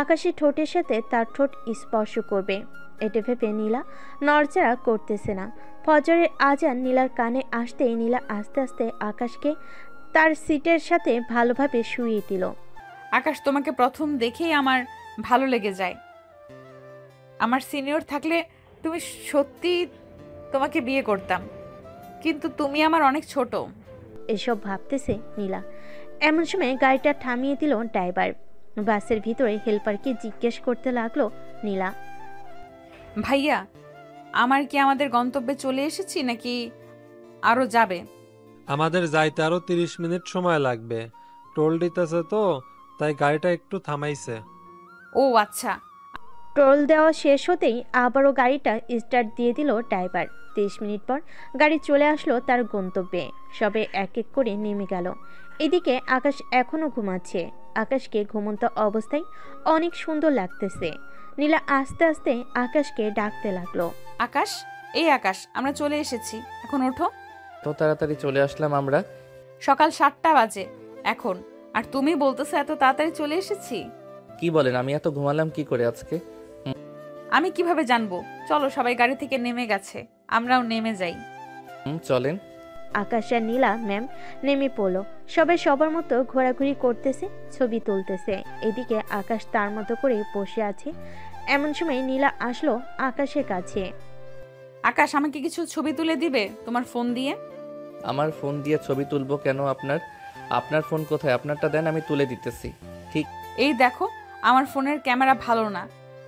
আকাশের ঠোঁটের সাথে তার ঠোঁট স্পর্শ করবে। এটা ভেবে নীলা নড়চড়া করতেছে না। ফজরের আজান নীলার কানে আসতেই নীলা আস্তে আস্তে আকাশকে তার সিটের সাথে ভালোভাবে শুইয়ে দিল। আকাশ, তোমাকে প্রথম দেখেই আমার ভালো লেগে যায়। আমার সিনিয়র থাকলে তুমি সত্যি তোমাকে বিয়ে করতাম, কিন্তু তুমি আমার অনেক ছোট। এসব ভাবতেছে নীলা। এমন সময় গাড়িটা থামিয়ে দিল ড্রাইভার। বাসের ভিতরে হেল্পারকে জিজ্ঞেস করতে লাগলো নীলা। ভাইয়া, আমার কি আমাদের গন্তব্যে চলে এসেছি নাকি আরো যাবে? আমাদের যাইতে আরো 30 মিনিট সময় লাগবে। টোল দিতেছে তো, তাই গাড়িটা একটু থামাইছে। ও আচ্ছা। টোল দেওয়া শেষ হতেই আবারও গাড়িটা স্টার্ট দিয়ে দিল ড্রাইভার। 30 মিনিট পর গাড়ি চলে আসলো তার গন্তব্যে। সবে এক এক করে নেমে গেল। এদিকে আকাশ এখনো ঘুমাচ্ছে। আকাশকে ঘুমন্ত অবস্থায় অনেক সুন্দর লাগতেছে। নীলা আস্তে আস্তে আকাশকে ডাকতে লাগলো। আকাশ, এই আকাশ, আমরা চলে এসেছি, এখন ওঠো। তো তাড়াতাড়ি চলে আসলাম আমরা। সকাল 7টা বাজে এখন, আর তুমি বলতেছো এত তাড়াতাড়ি চলে এসেছি? কি বলেন, আমি এত ঘুমালাম কি করে আজকে? আমি কিভাবে জানবো? চলো, সবাই গাড়ি থেকে নেমে গেছে, আমরাও নেমে যাই। চলেন। আকাশ আর নীলা ম্যাম নেমে পড়লো। সবাই সবার মতো ঘোরাঘুরি করতেছে, ছবি তুলতেছে। এদিকে আকাশ তার মতো করে বসে আছে। এমন সময় নীলা আসলো আকাশের কাছে। আকাশ, আমাকে কিছু ছবি তুলে দিবে তোমার ফোন দিয়ে? আমার ফোন দিয়ে ছবি তুলবো কেন? আপনার ফোন কোথায়? আপনারটা দেন, আমি তুলে দিতেছি। ঠিক এই দেখো, আমার ফোনের ক্যামেরা ভালো না,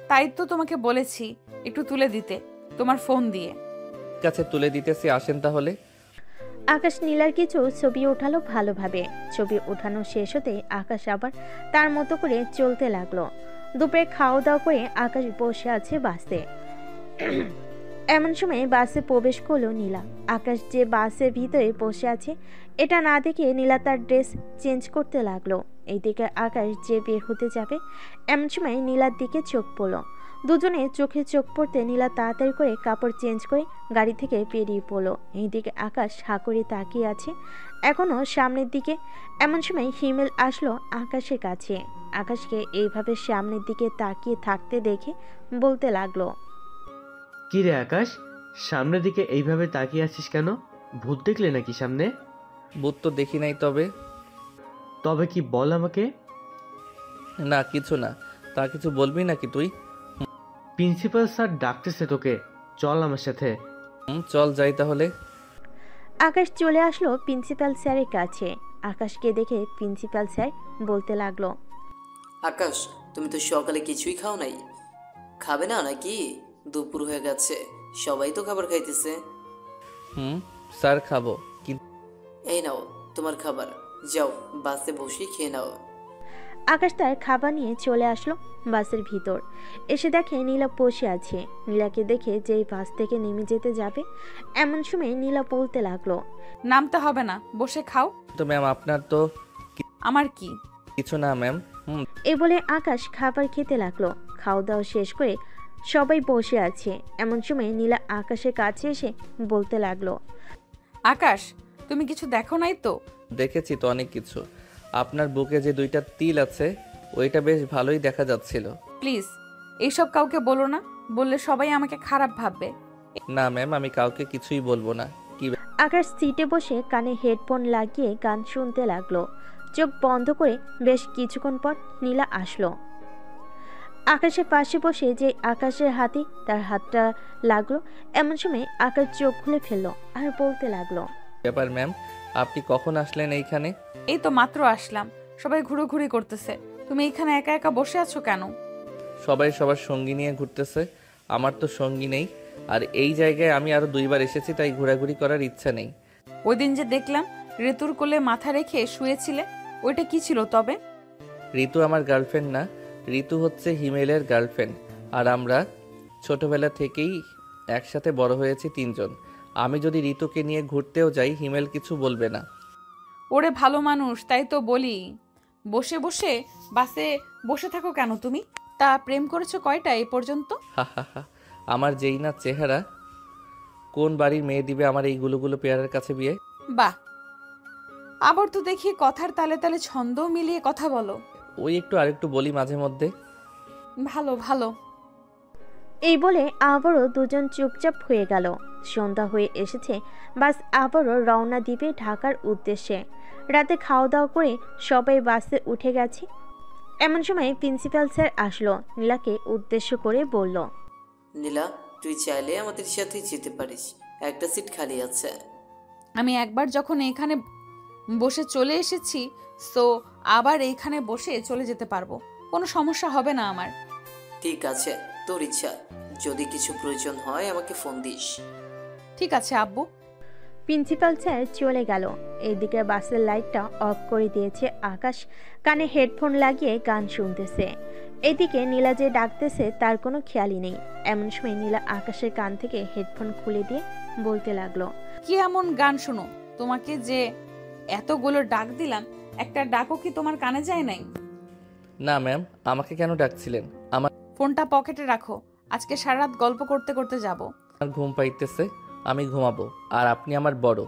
তাই তো তোমাকে বলেছি একটু তুলে দিতে তোমার ফোন দিয়ে। কাছে তুলে দিতেছি, আসেন তাহলে। আকাশ নীলার কিছু ছবি ওঠালো ভালোভাবে। ছবি ওঠানো শেষ হতে আকাশ আবার তার মতো করে চলতে লাগলো। দুপুরে খাওয়া দাওয়া করে আকাশ বসে আছে বাসে। এমন সময় বাসে প্রবেশ করলো নীলা। আকাশ যে বাসের ভিতরে বসে আছে এটা না দেখে নীলা তার ড্রেস চেঞ্জ করতে লাগলো। এইদিকে আকাশ যে বের হতে যাবে, এমন সময় নীলার দিকে চোখ পড়লো। দুজনে চোখে চোখ পড়তে নীলা তাড়াতাড়ি করে কাপড় চেঞ্জ করে গাড়ি থেকে বেরিয়ে পড়লো। এইদিকে আকাশ হা করে তাকিয়ে আছে এখনো সামনের দিকে। এমন সময় হিমেল আসলো আকাশের কাছে। আকাশকে এইভাবে সামনের দিকে তাকিয়ে থাকতে দেখে বলতে লাগলো। কি রে আকাশ, সামনের দিকে এইভাবে তাকিয়ে আছিস কেন? ভূত দেখলে নাকি সামনে? ভূত তো দেখি নাই। তবে কি বল আমাকে। না, কিছু না। তা কিছু বলবি নাকি তুই? প্রিন্সিপাল স্যার ডাকতেছে তোকে, চল আমার সাথে। চল যাই তাহলে। আকাশ চলে আসলো প্রিন্সিপাল স্যারের কাছে। আকাশকে দেখে প্রিন্সিপাল স্যার বলতে লাগলো। আকাশ, তুমি তো সকালে কিছুই খাও নাই, খাবে না নাকি? দুপুর হয়ে গেছে, সবাই তো খাবার খাইতেছে। স্যার, খাবো। কিন্তু এই নাও তোমার খাবার, যাও বাসে বসে খেয়ে নাও। আকাশ তার খাবার নিয়ে চলে আসলো বাসের ভিতর। এসে দেখে নীলা বসে আছে। নীলাকে দেখে যেই বাস থেকে নেমে যেতে যাবে, এমন সময় নীলা বলতে লাগলো। নামতে হবে না, বসে খাও। তো ম্যাম, আপনার তো আমার কি? কিছু না ম্যাম। এই বলে আকাশ খাবার খেতে লাগলো। খাওয়া দাওয়া শেষ করে সবাই বসে আছে। এমন সময় নীলা আকাশের কাছে এসে বলতে লাগলো। আকাশ, তুমি কিছু দেখো নাই তো? দেখেছি তো অনেক কিছু। আপনার বুকে যে 2টা তিল আছে ওইটা বেশ ভালোই দেখা যাচ্ছিল। প্লিজ এইসব কাউকে বলো না, বললে সবাই আমাকে খারাপ ভাববে। না ম্যাম, আমি কাউকে কিছুই বলবো না। কি আকাশ সিটে বসে কানে হেডফোন লাগিয়ে গান শুনতে লাগলো। চোখ বন্ধ করে বেশ কিছুক্ষণ পর নীলা আসলো। আকাশের পাশে বসে যে আকাশের হাতে তার হাতটা লাগলো। এমন সময় আকাশ চোখ খুলে ফেললো আর বলতে লাগলো। ব্যাপার ম্যাম, আপনি কখন আসলেন এইখানে? এই তো মাত্র আসলাম, সবাই ঘুরোঘুরি করতেছে, তুমি এখানে একা একা বসে আছো কেন? সবাই সবার সঙ্গী নিয়ে ঘুরতেছে, আমার তো সঙ্গী নেই। আর এই জায়গায় আমি আরো 2বার এসেছি, তাই ঘোরাঘুরি করার ইচ্ছা নেই। ওই দিন যে দেখলাম ঋতুর কোলে মাথা রেখে শুয়েছিলে, ওইটা কি ছিল তবে? ঋতু আমার গার্লফ্রেন্ড না, ঋতু হচ্ছে হিমেলের গার্লফ্রেন্ড। আর আমরা ছোটবেলা থেকেই একসাথে বড় হয়েছি 3 জন। আমি যদি ঋতুকে নিয়ে ঘুরতেও যাই, হিমেল কিছু বলবে না। ওরে ভালো মানুষ, তাই তো বলি। বসে বসে বাসে বসে থাকো কেন তুমি? তা প্রেম করেছো কয়টা এই পর্যন্ত? আমার যেই না চেহারা, কোন বাড়ির মেয়ে দিবে আমার এই গুলো পেয়ারের কাছে বিয়ে? বাহ, আবার তো দেখি কথার তালে তালে ছন্দ মিলিয়ে কথা বলো। ওই একটু আরেকটু বলি মাঝে মধ্যে। ভালো ভালো। এই বলে আবারও দুজন চুপচাপ হয়ে গেল। সন্ধ্যা হয়ে এসেছে, বাস আবারও রওনা দিবে ঢাকার উদ্দেশ্যে। রাতে খাওয়া দাওয়া করে সবাই বাসে উঠে গেছে। এমন সময় প্রিন্সিপাল স্যার আসলো, নীলাকে উদ্দেশ্য করে বলল, নীলা, তুই চাইলে আমাদের সাথে যেতে পারিস, একটা সিট খালি আছে। আমি একবার যখন এখানে বসে চলে এসেছি, সো আবার এইখানে বসে চলে যেতে পারবো, কোনো সমস্যা হবে না আমার। ঠিক আছে, তোর ইচ্ছা, যদি কিছু প্রয়োজন হয় আমাকে ফোন দিস। ঠিক আছে আব্বু। প্রিন্সিপাল স্যার চলে গেল। এইদিকে বাসের লাইটটা অফ করে দিয়েছে আকাশ, কানে হেডফোন লাগিয়ে গান শুনতেছে। এদিকে নীলা যে ডাকতেছে তার কোনো খেয়ালই নেই। এমন সময় নীলা আকাশের কান থেকে হেডফোন খুলে দিয়ে বলতে লাগলো, কি এমন গান শোনো? তোমাকে যে এতগুলো ডাক দিলাম, একটা ডাকও কি তোমার কানে যায় নাই? না ম্যাম, আমাকে কেন ডাকছিলেন? আমার ফোনটা পকেটে রাখো, আজকে সারা রাত গল্প করতে করতে যাব। ঘুম পাইতেছে, আমি ঘুমাবো। আর আপনি আমার বড়,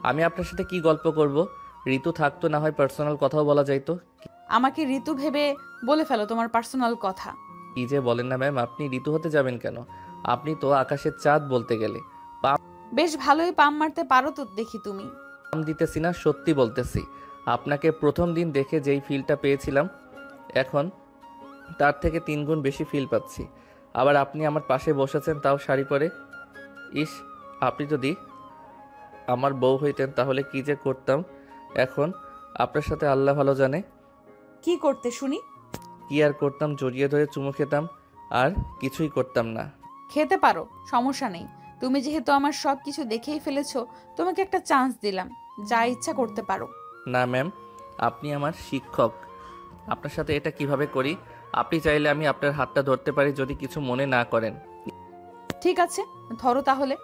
আমি আপনার সাথে কি গল্প করব? ঋতু থাকতো না হয় পার্সোনাল কথাও বলা যাইতো। আমাকে ঋতু ভেবে বলে ফেলো তোমার পার্সোনাল কথা। কি যে বলেন না ম্যাম, আপনি ঋতু হতে যাবেন কেন? আপনি তো আকাশের চাঁদ বলতে গেলে। বেশ ভালোই পাম মারতে পারো তো দেখি তুমি। পাম দিতেছি না, সত্যি বলতেছি। আপনাকে প্রথম দিন দেখে যেই ফিলটা পেয়েছিলাম, এখন তার থেকে 3 গুণ বেশি ফিল পাচ্ছি। আবার আপনি আমার পাশে বসেছেন, তাও শাড়ি পরে। ইস, আপনি যদি আমার বউ হইতেন তাহলে কি যে করতাম এখন, আপনার সাথে আল্লাহ ভালো জানে। কি করতে শুনি? কি আর করতাম, জড়িয়ে ধরে চুমু খেতাম, আর কিছুই করতাম না। খেতে পারো, সমস্যা নেই। তুমি যেহেতু আমার সব কিছু দেখেই ফেলেছো, তোমাকে একটা চান্স দিলাম, যা ইচ্ছা করতে পারো। না ম্যাম, আপনি আমার শিক্ষক, আপনার সাথে এটা কিভাবে করি? আপনি চাইলে আমি আপনার হাতটা ধরতে পারি, যদি কিছু মনে না করেন। ঠিক আছে, ধরো তাহলে।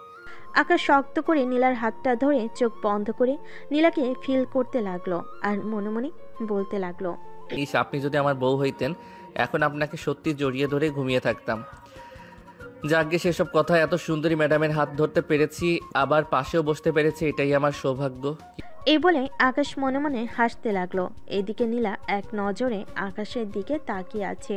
আকাশ শক্ত করে নীলার হাতটা ধরে চোখ বন্ধ করে নীলাকে ফিল করতে লাগলো আর মনে মনে বলতে লাগলো, ইস, আপনি যদি আমার বউ হইতেন এখন আপনাকে সত্যি জড়িয়ে ধরে ঘুমিয়ে থাকতাম। যাকে সেসব কথা, এত সুন্দরী ম্যাডামের হাত ধরতে পেরেছি, আবার পাশেও বসতে পেরেছি, এটাই আমার সৌভাগ্য। এই বলে আকাশ মনে মনে হাসতে লাগলো। এদিকে নীলা এক নজরে আকাশের দিকে তাকিয়ে আছে।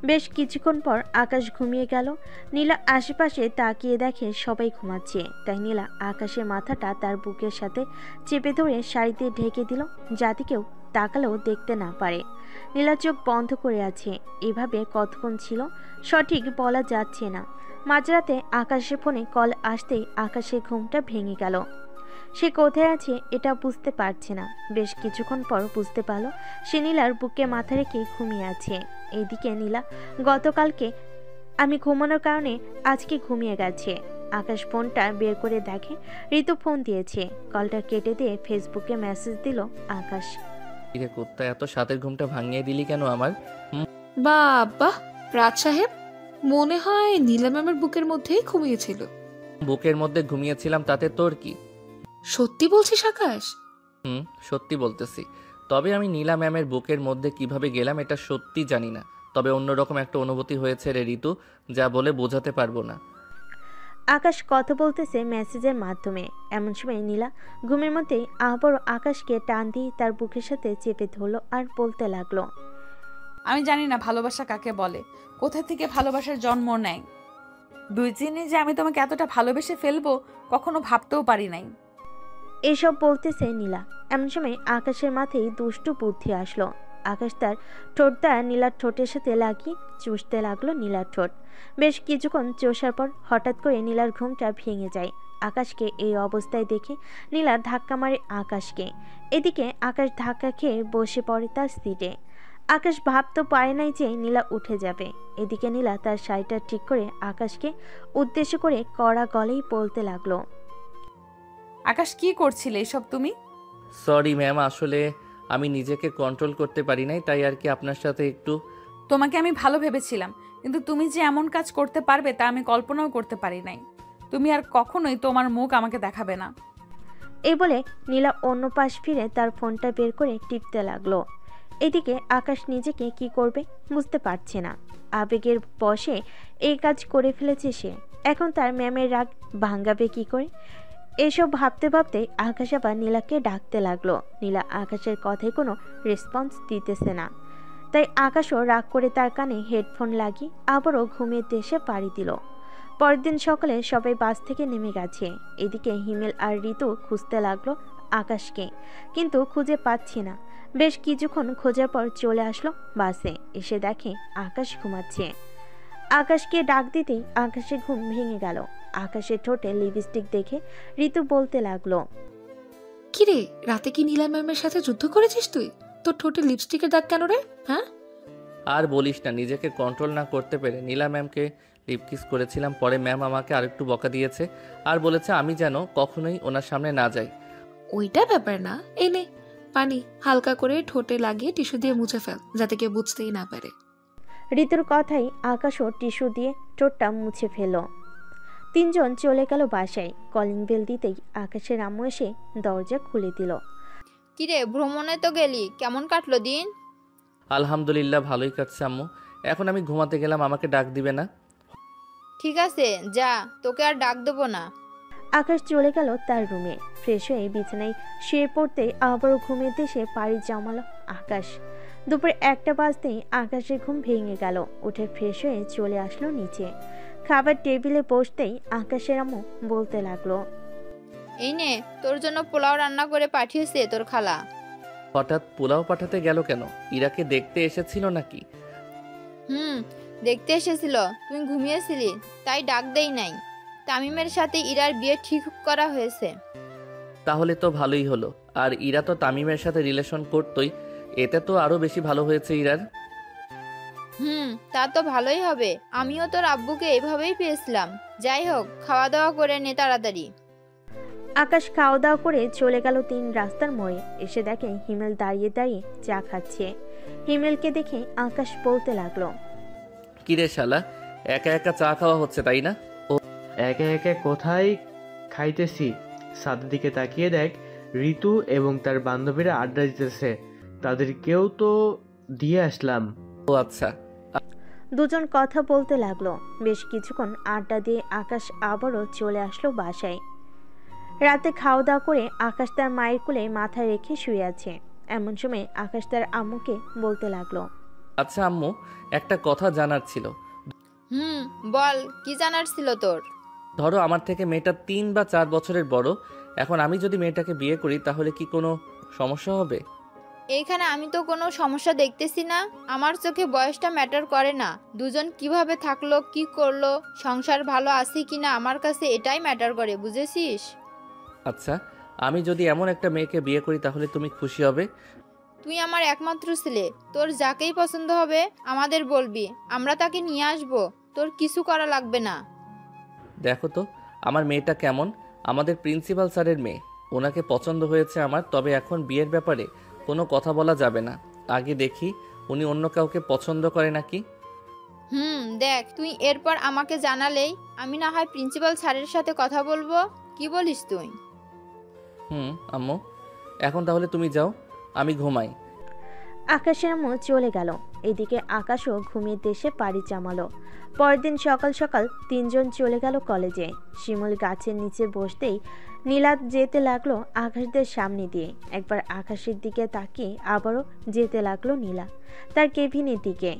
বেশ কিছুক্ষণ পর আকাশ ঘুমিয়ে গেল। নীলা আশেপাশে তাকিয়ে দেখে সবাই ঘুমাচ্ছে, তাই নীলা আকাশের মাথাটা তার বুকের সাথে চেপে ধরে শাড়ি দিয়ে ঢেকে দিল, যাতে কেউ তাকালেও দেখতে না পারে। নীলা চোখ বন্ধ করে আছে। এভাবে কতক্ষণ ছিল সঠিক বলা যাচ্ছে না। মাঝরাতে আকাশের ফোনে কল আসতেই আকাশের ঘুমটা ভেঙে গেল। সে কোথায় আছে এটা বুঝতে পারছে না। বেশ কিছুক্ষণ পর বুঝতে পারল সে নীলার বুকে মাথা রেখে ঘুমিয়ে আছে। এইদিকে নীলা গতকালকে আমি ঘুমানোর কারণে আজকে ঘুমিয়ে গেছে। আকাশ ফোনটা বের করে দেখে ঋতু ফোন দিয়েছে। কলটা কেটে দিয়ে ফেসবুকে মেসেজ দিল আকাশ, রে কুত্তা, এত সাতের ঘুমটা ভাঙিয়ে দিলি কেন আমার? বাবা, রাজ সাহেব মনে হয় নীলা ম্যামের বুকের মধ্যেই ঘুমিয়েছিল। বুকের মধ্যে ঘুমিয়েছিলাম, তাতে তোর কি? সত্যি বলছিস আকাশ? সত্যি বলতেছি। তবে আমি নীলা ম্যামের বুকের মধ্যে কিভাবে গেলাম এটা সত্যি জানি না, তবে অন্যরকম একটা অনুভূতি হয়েছে রে ঋতু, যা বলে বোঝাতে পারবো না। আকাশ কথা বলতেছে মেসেজের মাধ্যমে। এমন সময় নীলা ঘুমের মধ্যেই আবারও আকাশকে টান দিয়ে তার বুকের সাথে চেপে ধরলো আর বলতে লাগলো, আমি জানি না ভালোবাসা কাকে বলে, কোথা থেকে ভালোবাসার জন্ম নেয়। 2 দিনে যে আমি তোমাকে এতটা ভালোবেসে ফেলবো কখনো ভাবতেও পারি নাই। এসব বলতেছে নীলা। এমন সময় আকাশের মাথায় দুষ্টু বুদ্ধি আসলো। আকাশ তার ঠোঁটটা নীলার ঠোঁটের সাথে লাগিয়ে চুষতে লাগলো নীলার ঠোঁট। বেশ কিছুক্ষণ চষার পর হঠাৎ করে নীলার ঘুমটা ভেঙে যায়। আকাশকে এই অবস্থায় দেখে নীলা ধাক্কা মারে আকাশকে। এদিকে আকাশ ধাক্কা খেয়ে বসে পড়ে তার সিটে। আকাশ ভাবতে পারে নাই যে নীলা উঠে যাবে। এদিকে নীলা তার শাড়িটা ঠিক করে আকাশকে উদ্দেশ্য করে কড়া গলেই বলতে লাগলো, আকাশ কি করছিলে এসব তুমি? সরি ম্যাম, আসলে আমি নিজেকে কন্ট্রোল করতে পারি নাই, তাই আর কি আপনার সাথে একটু। তোমাকে আমি ভালো ভেবেছিলাম, কিন্তু তুমি যে এমন কাজ করতে পারবে তা আমি কল্পনাও করতে পারি নাই। তুমি আর কখনোই তোমার মুখ আমাকে দেখাবে না। এই বলে নীলা অন্য পাশ ফিরে তার ফোনটা বের করে টিপতে লাগলো। এদিকে আকাশ নিজেকে কি করবে বুঝতে পারছে না। আবেগের বশে এই কাজ করে ফেলেছে সে। এখন তার ম্যামের রাগ ভাঙাবে কি করে? এসব ভাবতে ভাবতে আকাশ আবার নীলাকে ডাকতে লাগলো। নীলা আকাশের কথায় কোনো রেসপন্স দিতেছে না, তাই আকাশও রাগ করে তার কানে হেডফোন লাগিয়ে আবারও ঘুমের দেশে পাড়ি দিল। পরের দিন সকালে সবাই বাস থেকে নেমে গেছে। এদিকে হিমেল আর ঋতু খুঁজতে লাগলো আকাশকে, কিন্তু খুঁজে পাচ্ছি না। বেশ কিছুক্ষণ খোঁজার পর চলে আসলো বাসে, এসে দেখে আকাশ ঘুমাচ্ছে। আকাশকে ডাক দিতেই আকাশের ঘুম ভেঙে গেল। আকাশের ঠোঁটে লিপস্টিক দেখে ঋতু বলতে লাগলো, কিরে, রাতে কি নীলা ম্যামের সাথে যুদ্ধ করেছিস তুই? তোর ঠোঁটে লিপস্টিকের দাগ কেন রে? হ্যাঁ, আর বলিস না, নিজেকে কন্ট্রোল না করতে পেরে নীলা ম্যামকে লিপ কিস করেছিলাম। পরে ম্যাম আমাকে আরেকটু বকা দিয়েছে আর বলেছে আমি যেন কখনোই ওনার সামনে না যাই। ওইটা ব্যাপার না। এই নে পানি, হালকা করে ঠোঁটে লাগিয়ে টিস্যু দিয়ে মুছে ফেল, যাতে কেউ বুঝতেই না পারে। ঋতুর কথাই আকাশও টিস্যু দিয়ে ঠোঁটটা মুছে ফেল। তিনজন চলে গেল বাসায়। কলিং বেল দিতেই আকাশের আম্মু এসে দরজা খুলে দিল। কিরে, ভ্রমণে তো গেলি, কেমন কাটলো দিন? আলহামদুলিল্লাহ, ভালোই কাটছে আম্মু। এখন আমি ঘুমাতে গেলাম, আমাকে ডাক দিবে না? ঠিক আছে, যা, তোকে আর ডাক দেবো না। আকাশ চলে গেল তার রুমে। ফ্রেশ হয়ে বিছানায় শুয়ে পড়তে আবারও ঘুমের দেশে পাড়ি জমালো আকাশ। দুপুর 1টা বাজতেই আকাশের ঘুম ভেঙে গেল। উঠে ফ্রেশ হয়ে চলে আসলো নিচে। খাবার টেবিলে বসতেই আকাশের আম্মু বলতে লাগলো, এই নে, তোর জন্য পোলাও রান্না করে পাঠিয়েছে তোর খালা। হঠাৎ পোলাও পাঠাতে গেল কেন? ইরাকে দেখতে এসেছিল নাকি? দেখতে এসেছিল, তুই ঘুমিয়েছিলি তাই ডাক দেই নাই। তামিমের সাথে ইরার বিয়ে ঠিক করা হয়েছে। তাহলে তো ভালোই হলো। আর ইরা তো তামিমের সাথে রিলেশন করতোই, এতে তো আরো বেশি ভালো হয়েছে ইরার। তা তো ভালোই হবে। আমিও তোর আব্বুকে এভাবেই পেয়েছিলাম। যাই হোক, খাওয়া দাওয়া করে নে তাড়াতাড়ি। আকাশ খাওয়া দাওয়া করে চলে গেল 3 রাস্তার মোড়ে। এসে দেখে হিমেল দাঁড়িয়ে দাঁড়িয়ে চা খাচ্ছে। হিমেলকে দেখে আকাশ বলতে লাগলো, কিরে শালা, একা একা চা খাওয়া হচ্ছে তাই না? একে একে কোথায় খাইতেছি, ছাদের দিকে তাকিয়ে দেখ ঋতু এবং তার বান্ধবীরা আড্ডা দিতেছে, তাদেরকেও তো দিয়ে আসলাম। ও আচ্ছা। দুজন কথা বলতে লাগলো। বেশ কিছুক্ষণ আড্ডা দিয়ে আকাশ আবারও চলে আসলো বাসায়। রাতে খাওয়া দাওয়া করে আকাশ তার মায়ের কোলে মাথা রেখে শুয়ে আছে। এমন সময় আকাশ তার আম্মুকে বলতে লাগলো, আচ্ছা আম্মু, একটা কথা জানার ছিল। বল, কি জানার ছিল তোর? ধরো আমার থেকে মেয়েটা 3 বা 4 বছরের বড়। এখন আমি যদি মেয়েটাকে বিয়ে করি তাহলে কি কোনো সমস্যা হবে? এইখানে আমি তো কোনো সমস্যা দেখতেছি না। আমার চোখে বয়সটা ম্যাটার করে না। দুজন কিভাবে থাকলো, কি করলো, সংসার ভালো আছে কিনা, আমার কাছে এটাই ম্যাটার করে, বুঝেছিস? আচ্ছা, আমি যদি এমন একটা মেয়েকে বিয়ে করি তাহলে তুমি খুশি হবে? তুই আমার একমাত্র ছেলে, তোর যাকেই পছন্দ হবে আমাদের বলবি, আমরা তাকে নিয়ে আসবো। তোর কিছু করা লাগবে না। দেখো তো আমার মেয়েটা কেমন, আমাদের প্রিন্সিপাল স্যারের মেয়ে। ওনাকে পছন্দ হয়েছে আমার, তবে এখন বিয়ের ব্যাপারে কোনো কথা বলা যাবে না। আগে দেখি উনি অন্য কাউকে পছন্দ করে নাকি। দেখ, তুই এরপর আমাকে জানালেই আমি না হয় প্রিন্সিপাল স্যারের সাথে কথা বলবো। কি বলিস তুই? আম্মু, এখন তাহলে তুমি যাও, আমি ঘুমাই। আকাশের আম্মু চলে গেল। এদিকে আকাশও ঘুমিয়ে দেশে পাড়ি জমালো। পরের দিন সকাল সকাল 3 জন চলে গেল কলেজে। শিমুল গাছের নিচে বসতেই নীলা যেতে লাগলো আকাশদের সামনে দিয়ে। একবার আকাশের দিকে তাকিয়ে আবারও যেতে লাগলো নীলা তার কেবিনের দিকে।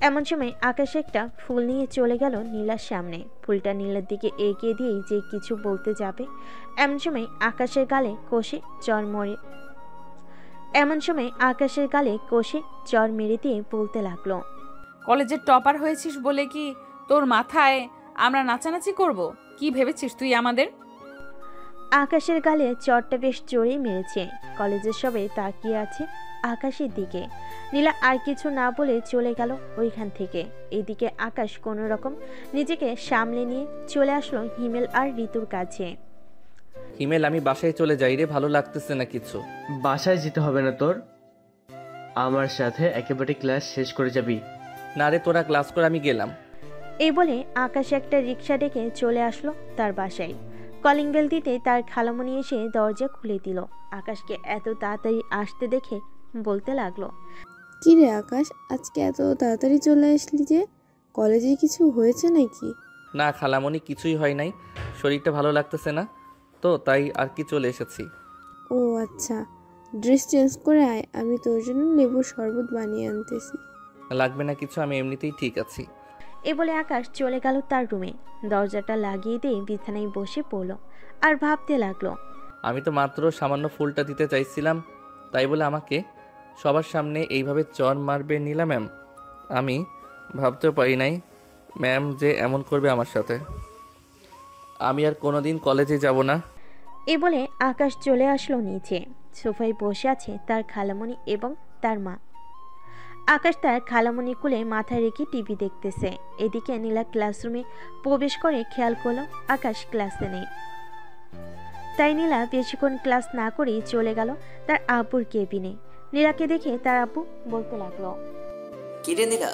এমন সময় আকাশ একটা ফুল নিয়ে চলে গেল নীলার সামনে। ফুলটা নীলার দিকে এগিয়ে দিয়েই যে কিছু বলতে যাবে, এমন সময় আকাশের গালে কষে চর মেরে দিয়ে বলতে লাগলো, কলেজের টপার হয়েছিস বলে কি তোর মাথায় আমরা নাচানাচি করব? কি ভেবেছিস তুই আমাদের? আকাশের গালে চরটা বেশ জোরেই মেরেছে। কলেজের সবাই তাকিয়ে আছে আকাশের দিকে। নীলা আর কিছু না বলে চলে গেল ওইখান থেকে। এইদিকে আকাশ কোনো রকম নিজেকে সামলে নিয়ে চলে আসলো হিমেল আর ঋতুর কাছে। হিমেল, আমি বাসায় চলে যাই রে, ভালো লাগতেছে না কিছু। বাসায় যেতে হবে না তোর, আমার সাথে একেবারে ক্লাস শেষ করে যাবি। না রে, তোরা ক্লাস করে, আমি গেলাম। এই বলে আকাশ একটা রিক্সা ডেকে চলে আসলো তার বাসায়। কলিং বেল দিতে তার খালামণি এসে দরজা খুলে দিল। আকাশকে এত তাড়াতাড়ি আসতে দেখে বলতে লাগলো, কি রে আকাশ, আজকে এত তাড়াতাড়ি চলে আসলি যে? কলেজে কিছু হয়েছে নাকি? না খালামণি, কিছুই হয় নাই, শরীরটা ভালো লাগতেছে না তো তাই আর কি চলে এসেছি। ও আচ্ছা, ড্রেস চেঞ্জ করে আয়, আমি তোর জন্য লেবুর শরবত বানিয়ে আনতেছি। লাগবে না কিছু, আমি এমনিতেই ঠিক আছি। এ বলে আকাশ চলে গেল তার রুমে। দরজাটা লাগিয়ে দিয়ে বিছানায় বসে পড়ল আর ভাবতে লাগলো। আমি তো মাত্র সামান্য ফুলটা দিতে চাইছিলাম, তাই বলে আমাকে সবার সামনে এইভাবে চর মারবে নীলা ম্যাম। আমি ভাবতেও পারি নাই ম্যাম যে এমন করবে আমার সাথে। আমি আর কোনোদিন কলেজে যাব না। এ বলে আকাশ চলে আসলো নিচে। সোফায় বসে আছে তার খালামণি এবং তার মা। আকাশ তার খালামণি কোলে মাথা রেখে টিভি দেখতেছে। এদিকে নীলা ক্লাসরুমে প্রবেশ করে খেয়াল করলো আকাশ ক্লাসে নেই। তাই নীলা বেশিক্ষণ ক্লাস না করেই চলে গেল তার আব্বুর কেবিনে। নীলাকে দেখে তার আব্বু বলতে লাগলো, কিরে নীলা,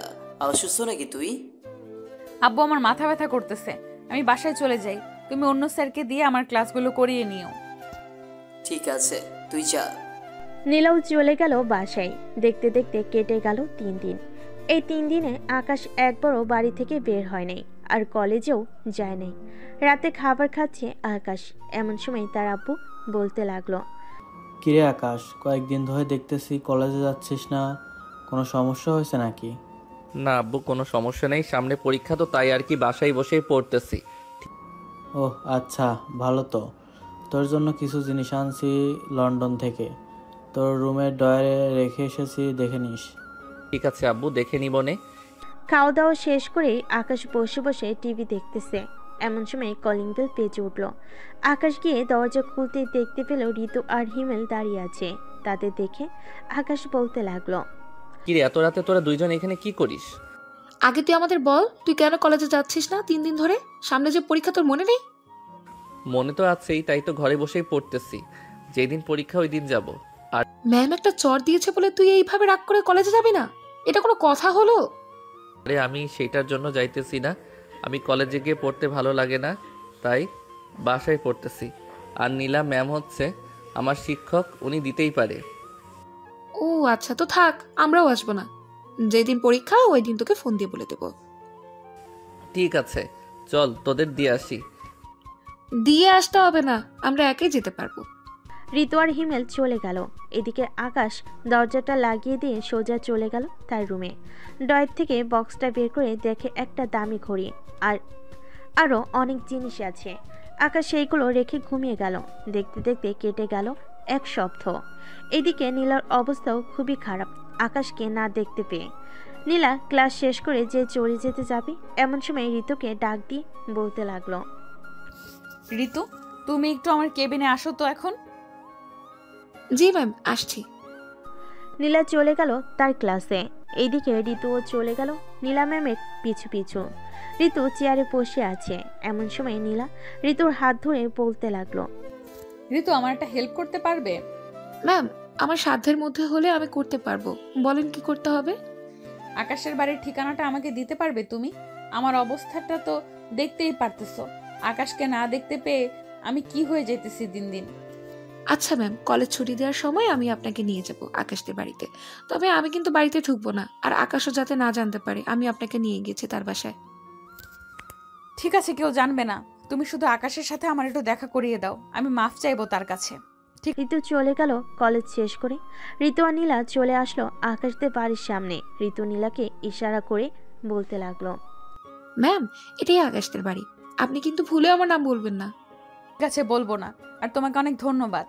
অসুস্থ নাকি তুই? আব্বু আমার মাথা ব্যথা করতেছে, আমি বাসায় চলে যাই। তুমি অন্য স্যারকে দিয়ে আমার ক্লাসগুলো করিয়ে নিও। ঠিক আছে, তুই যা। নীলাও চলে গেল বাসায়। দেখতে দেখতে কেটে গেল 3 দিন। এই 3 দিনে আকাশ একবারও বাড়ি থেকে বের হয় নাই, আর কলেজেও যায় নাই। রাতে খাবার খাচ্ছে আকাশ। এমন সময় তার আব্বু বলতে লাগলো, কিরে আকাশ, কয়েকদিন ধরে দেখতেছি কলেজে যাচ্ছিস না, কোনো সমস্যা হয়েছে নাকি? না আব্বু, কোনো সমস্যা নেই, সামনে পরীক্ষা তো, তাই আর কি বাসায় বসেই পড়তেছি। ওহ আচ্ছা, ভালো তো। তোর জন্য কিছু জিনিস আনছি লন্ডন থেকে, তোর রুমের ডয়ারে রেখে এসেছি, দেখে নিস। ঠিক আছে আব্বু, দেখে নিব নে। খাওয়া দাওয়া শেষ করে আকাশ বসে বসে টিভি দেখতেছে। এমন সময় কলিং বেল বেজে উঠল। আকাশ গিয়ে দরজা খুলতে দেখতে পেল ঋতু আর হিমেল দাঁড়িয়ে আছে। তাদের দেখে আকাশ বলতে লাগলো, কিরে এত রাতে তোরা দুইজন এখানে কি করিস? আগে তুই আমাদের বল, তুই কেন কলেজে যাচ্ছিস না 3 দিন ধরে? সামনে যে পরীক্ষা, তোর মনে নেই? মনে তো আছেই, তাই তো ঘরে বসেই পড়তেছি। যেদিন পরীক্ষা ওই দিন যাব। আর ম্যাম একটা চর দিয়েছে বলে তুই এইভাবে রাগ করে কলেজে যাবি না? এটা কোনো কথা হলো? আরে আমি সেটার জন্য যাইতেছি না, আমি কলেজে গিয়ে পড়তে ভালো লাগে না, তাই বাসায় পড়তেছি। আর নীলা ম্যাম হচ্ছে আমার শিক্ষক, উনি দিতেই পারে। ও আচ্ছা, তো থাক, আমরাও আসবো না। যেদিন পরীক্ষা ওই দিন তোকে ফোন দিয়ে বলে দেবো। ঠিক আছে, চল তোদের দিয়ে আসি। দিয়ে আসতে হবে না, আমরা একাই যেতে পারবো। ঋতু আর হিমেল চলে গেল। এদিকে আকাশ দরজাটা লাগিয়ে দিয়ে সোজা চলে গেল তার রুমে। ডয়ের থেকে বক্সটা বের করে দেখে একটা দামি ঘড়ি আর আরও অনেক জিনিস আছে। আকাশ সেইগুলো রেখে ঘুমিয়ে গেল। দেখতে দেখতে কেটে গেল 1 সপ্তাহ। এদিকে নীলার অবস্থাও খুবই খারাপ আকাশকে না দেখতে পেয়ে। নীলা ক্লাস শেষ করে যে চলে যেতে যাবে, এমন সময় ঋতুকে ডাক দিয়ে বলতে লাগলো, ঋতু, তুমি একটু আমার কেবিনে আসো তো এখন। জি ম্যাম, আসছি। নীলা চলে গেল তার ক্লাসে। এইদিকে ঋতুও চলে গেল নীলা ম্যামের পিছু পিছু। ঋতু চেয়ারে বসে আছে। এমন সময় নীলা ঋতুর হাত ধরে বলতে লাগলো, ঋতু, আমার একটা হেল্প করতে পারবে? ম্যাম, আমার সাধ্যের মধ্যে হলে আমি করতে পারবো, বলেন কি করতে হবে? আকাশের বাড়ির ঠিকানাটা আমাকে দিতে পারবে তুমি? আমার অবস্থাটা তো দেখতেই পারতেছো, আকাশকে না দেখতে পেয়ে আমি কি হয়ে যেতেছি দিন দিন। আচ্ছা ম্যাম, কলেজ ছুটি দেওয়ার সময় আমি আপনাকে নিয়ে যাব আকাশদের বাড়িতে। তবে আমি কিন্তু বাড়িতে ঢুকবো না, আর আকাশও যাতে না জানতে পারে আমি আপনাকে নিয়ে গেছি তার বাসায়। ঠিক আছে, কেউ জানবে না। তুমি শুধু আকাশের সাথে আমার একটু দেখা করিয়ে দাও, আমি মাফ চাইবো তার কাছে। ঋতু চলে গেল কলেজ শেষ করে। ঋতু আর নীলা চলে আসলো আকাশদের বাড়ির সামনে। ঋতু নীলাকে ইশারা করে বলতে লাগলো, ম্যাম, এটাই আকাশদের বাড়ি, আপনি কিন্তু ভুলে আমার নাম বলবেন না। ঠিক আছে, বলবো না। আর তোমাকে অনেক ধন্যবাদ।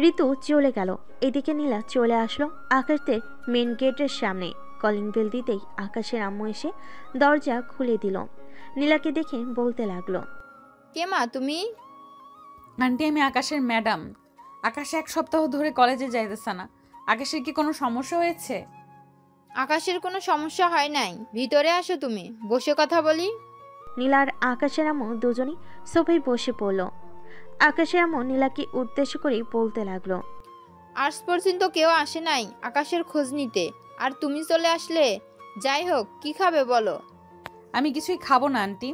ঋতু চলে গেল। এদিকে নীলা চলে আসলো আকাশদের মেন গেটের সামনে। কলিং বেল দিতেই আকাশের আম্মু এসে দরজা খুলে দিল। নীলাকে দেখে বলতে লাগলো, কে মা তুমি? আন্টি, আমি আকাশের ম্যাডাম। আকাশ 1 সপ্তাহ ধরে কলেজে যাইতেছে না। আকাশের কি কোনো সমস্যা হয়েছে? আকাশের কোনো সমস্যা হয় নাই, ভিতরে আসো, তুমি বসে কথা বলি। নীলার আকাশের আম্মু দুজনেই সোফায় বসে পড়ল। আকাশের আম্মু নীলাকে উদ্দেশ্য করে বলতে লাগলো, আজ পর্যন্ত কেউ আসে নাই আকাশের খোঁজ নিতে, আর তুমি চলে আসলে। যাই হোক, কি খাবে বলো? আমি কিছুই খাবো না আন্টি,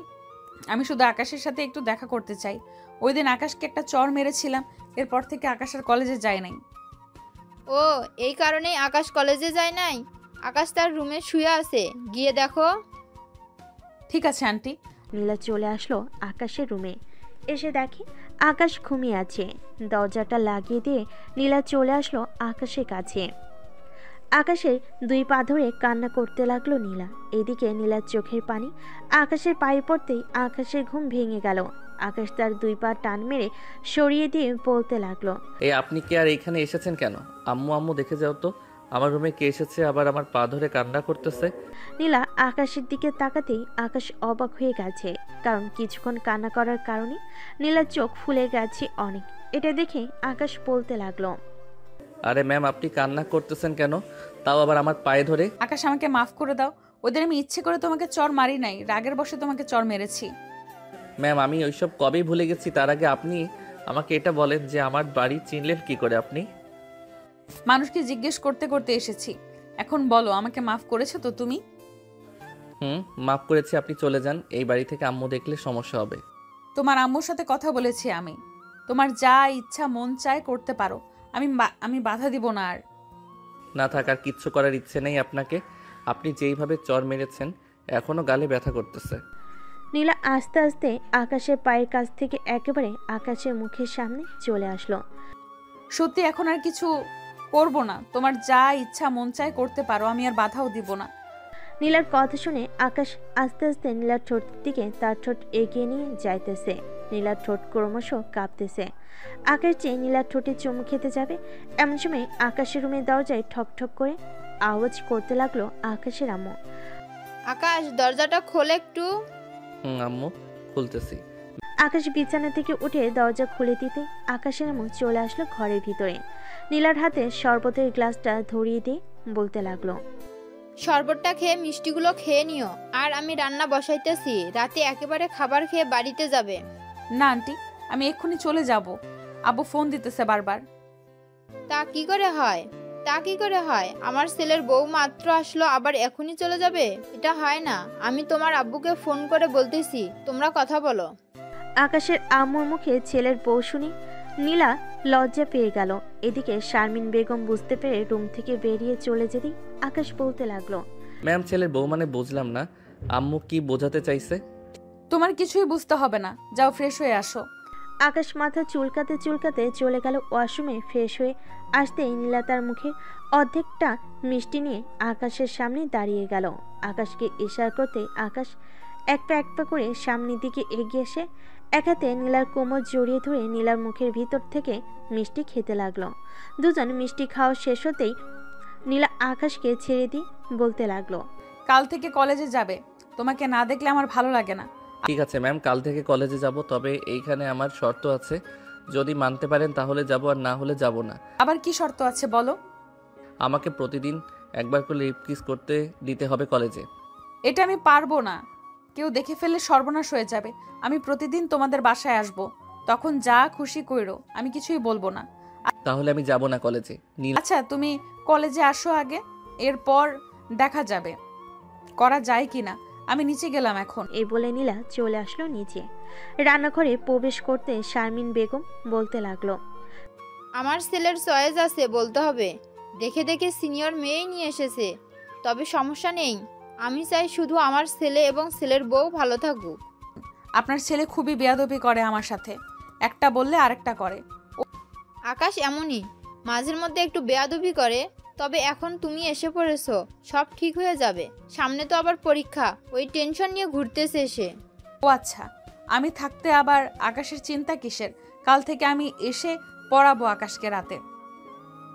আমি শুধু আকাশের সাথে একটু দেখা করতে চাই। ওই দিন আকাশকে একটা চর মেরেছিলাম, এরপর থেকে আকাশ আর কলেজে যায় নাই। ও, এই কারণেই আকাশ কলেজে যায় নাই? আকাশ তার রুমে শুয়ে আছে, গিয়ে দেখো। ঠিক আছে আন্টি। নীলা চলে আসলো আকাশের রুমে। এসে দেখে আকাশ ঘুমিয়ে আছে। দরজাটা লাগিয়ে দিয়ে নীলা চলে আসলো আকাশের কাছে। আকাশের 2 পা ধরে কান্না করতে লাগলো নীলা। এদিকে নীলার চোখের পানি আকাশের পায়ে পড়তেই আকাশের ঘুম ভেঙে গেল। আকাশ তার 2 পা টান মেরে সরিয়ে দিয়ে বলতে লাগলো, এই আপনি কি আর এইখানে এসেছেন কেন? আম্মু আম্মু দেখে যাও তো, আমার রুমে কে এসেছে আবার আমার পা ধরে কান্না করতেছে। নীলা আকাশের দিকে তাকাতেই আকাশ অবাক হয়ে গেছে, কারণ কিছুক্ষণ কান্না করার কারণে নীলার চোখ ফুলে গেছে অনেক। এটা দেখে আকাশ বলতে লাগলো, আরে ম্যাম, আপনি কান্না করতেছেন কেন, তাও আবার আমার পায়ে ধরে? আকাশ, আমাকে মাফ করে দাও। ওদের আমি ইচ্ছে করে তোমাকে চর মারি নাই, রাগের বশে তোমাকে চর মেরেছি। ম্যাম, আমি ওইসব কবেই ভুলে গেছি। তার আগে আপনি আমাকে এটা বলেন যে আমার বাড়ি চিনলেন কি করে আপনি? মানুষকে জিজ্ঞেস করতে করতে এসেছি। এখন বলো, আমাকে মাফ করেছো তো তুমি? মাফ করেছি, আপনি চলে যান। এই বাড়ি থেকে আম্মু দেখলে সমস্যা হবে। তোমার আম্মুর সাথে কথা বলেছি আমি। তোমার যা ইচ্ছা মন চায় করতে পারো, আমি বাধা দিব না। আর না থাকার কিচ্ছু করার ইচ্ছে নেই আপনাকে। আপনি যেইভাবে চর মেরেছেন এখনো গালে ব্যথা করতেছে। নীলা আস্তে আস্তে আকাশের পায়ের কাছ থেকে একেবারে আকাশের মুখের সামনে চলে আসলো। সত্যি এখন আর কিছু করব না। তোমার যা ইচ্ছা মন চায় করতে পারো, আমি আর বাধাও দিব না। নীলার কথা শুনে আকাশ আস্তে আস্তে নীলার ঠোঁটের দিকে তার ঠোঁট এগিয়ে নিয়ে যাইতেছে। নীলার ঠোঁট ক্রমশ কাঁপতেছে। আকাশ চেয়ে নীলার ঠোঁটে চুমু খেতে যাবে, এমন সময় আকাশের রুমের দরজায় ঠক ঠক করে আওয়াজ করতে লাগলো আকাশের আম্মু। আকাশ, দরজাটা খোলে একটু। আম্মু, খুলতেছি। আকাশ বিছানা থেকে উঠে দরজা খুলে দিতে আকাশের আম্মু চলে আসলো ঘরের ভিতরে। নীলার হাতে শরবতের গ্লাসটা ধরিয়ে দিয়ে বলতে লাগলো, শরবতটা খেয়ে মিষ্টিগুলো খেয়ে নিও। আর আমি রান্না বসাইতেছি, রাতে একেবারে খাবার খেয়ে বাড়িতে যাবে। না আন্টি, আমি এক্ষুনি চলে যাব। আব্বু ফোন দিতেছে বারবার। তা কি করে হয়? আমার ছেলের বউ মাত্র আসলো, আবার এখনই চলে যাবে? এটা হয় না। আমি তোমার আব্বুকে ফোন করে বলতেছি, তোমরা কথা বলো। আকাশের আম্মুর মুখে ছেলের বউ শুনি নীলা লজ্জা পেয়ে গেল। এদিকে শারমিন বেগম বুঝতে পেরে রুম থেকে বেরিয়ে চলে যেতেই আকাশ বলতে লাগলো, ম্যাম, ছেলের বউ মানে বুঝলাম না, আম্মু কি বোঝাতে চাইছে? তোমার কিছুই বুঝতে হবে না, যাও ফ্রেশ হয়ে আসো। আকাশ মাথা চুলকাতে চুলকাতে চলে গেল ওয়াশরুমে। ফ্রেশ হয়ে আসতেই নীলা তার মুখে অর্ধেকটা মিষ্টি নিয়ে আকাশের সামনে দাঁড়িয়ে গেল। আকাশকে ইশারা করতে আকাশ এক পা করে সামনের দিকে এগিয়ে এসে এক হাতে নীলার কোমর জড়িয়ে ধরে নীলার মুখের ভিতর থেকে মিষ্টি খেতে লাগলো। দুজন মিষ্টি খাওয়া শেষ হতেই নীলা আকাশকে ছেড়ে দিয়ে বলতে লাগলো, কাল থেকে কলেজে যাবে। তোমাকে না দেখলে আমার ভালো লাগে না। ঠিক আছে ম্যাম, কাল থেকে কলেজে যাব, তবে এইখানে আমার শর্ত আছে। যদি মানতে পারেন তাহলে যাব, আর না হলে যাব না। আবার কি শর্ত আছে বলো? আমাকে প্রতিদিন একবার করে লিপ কিস করতে দিতে হবে কলেজে। এটা আমি পারবো না, কেউ দেখে ফেললে সর্বনাশ হয়ে যাবে। আমি প্রতিদিন তোমাদের বাসায় আসব, তখন যা খুশি কইরো, আমি কিছুই বলবো না। তাহলে আমি যাব না কলেজে। আচ্ছা, তুমি কলেজে আসো আগে, এরপর দেখা যাবে করা যায় কিনা। আমি নিচে গেলাম এখন। এই বলে নীলা চলে আসলো নিচে। রান্নাঘরে প্রবেশ করতে শারমিন বেগম বলতে লাগলো, আমার ছেলের চয়েস আছে বলতে হবে। দেখে দেখে সিনিয়র মেয়েই নিয়ে এসেছে, তবে সমস্যা নেই। আমি চাই শুধু আমার ছেলে এবং ছেলের বউ ভালো থাকুক। আপনার ছেলে খুবই বেয়াদবি করে আমার সাথে, একটা বললে আরেকটা করে। আকাশ এমনই, মাঝের মধ্যে একটু বেয়াদবি করে, তবে এখন তুমি এসে পড়েছো, সব ঠিক হয়ে যাবে। সামনে তো আবার পরীক্ষা, ওই টেনশন নিয়ে ঘুরতেছে সে। ও আচ্ছা, আমি থাকতে আবার আকাশের চিন্তা কিসের? কাল থেকে আমি এসে পড়াবো আকাশকে রাতে।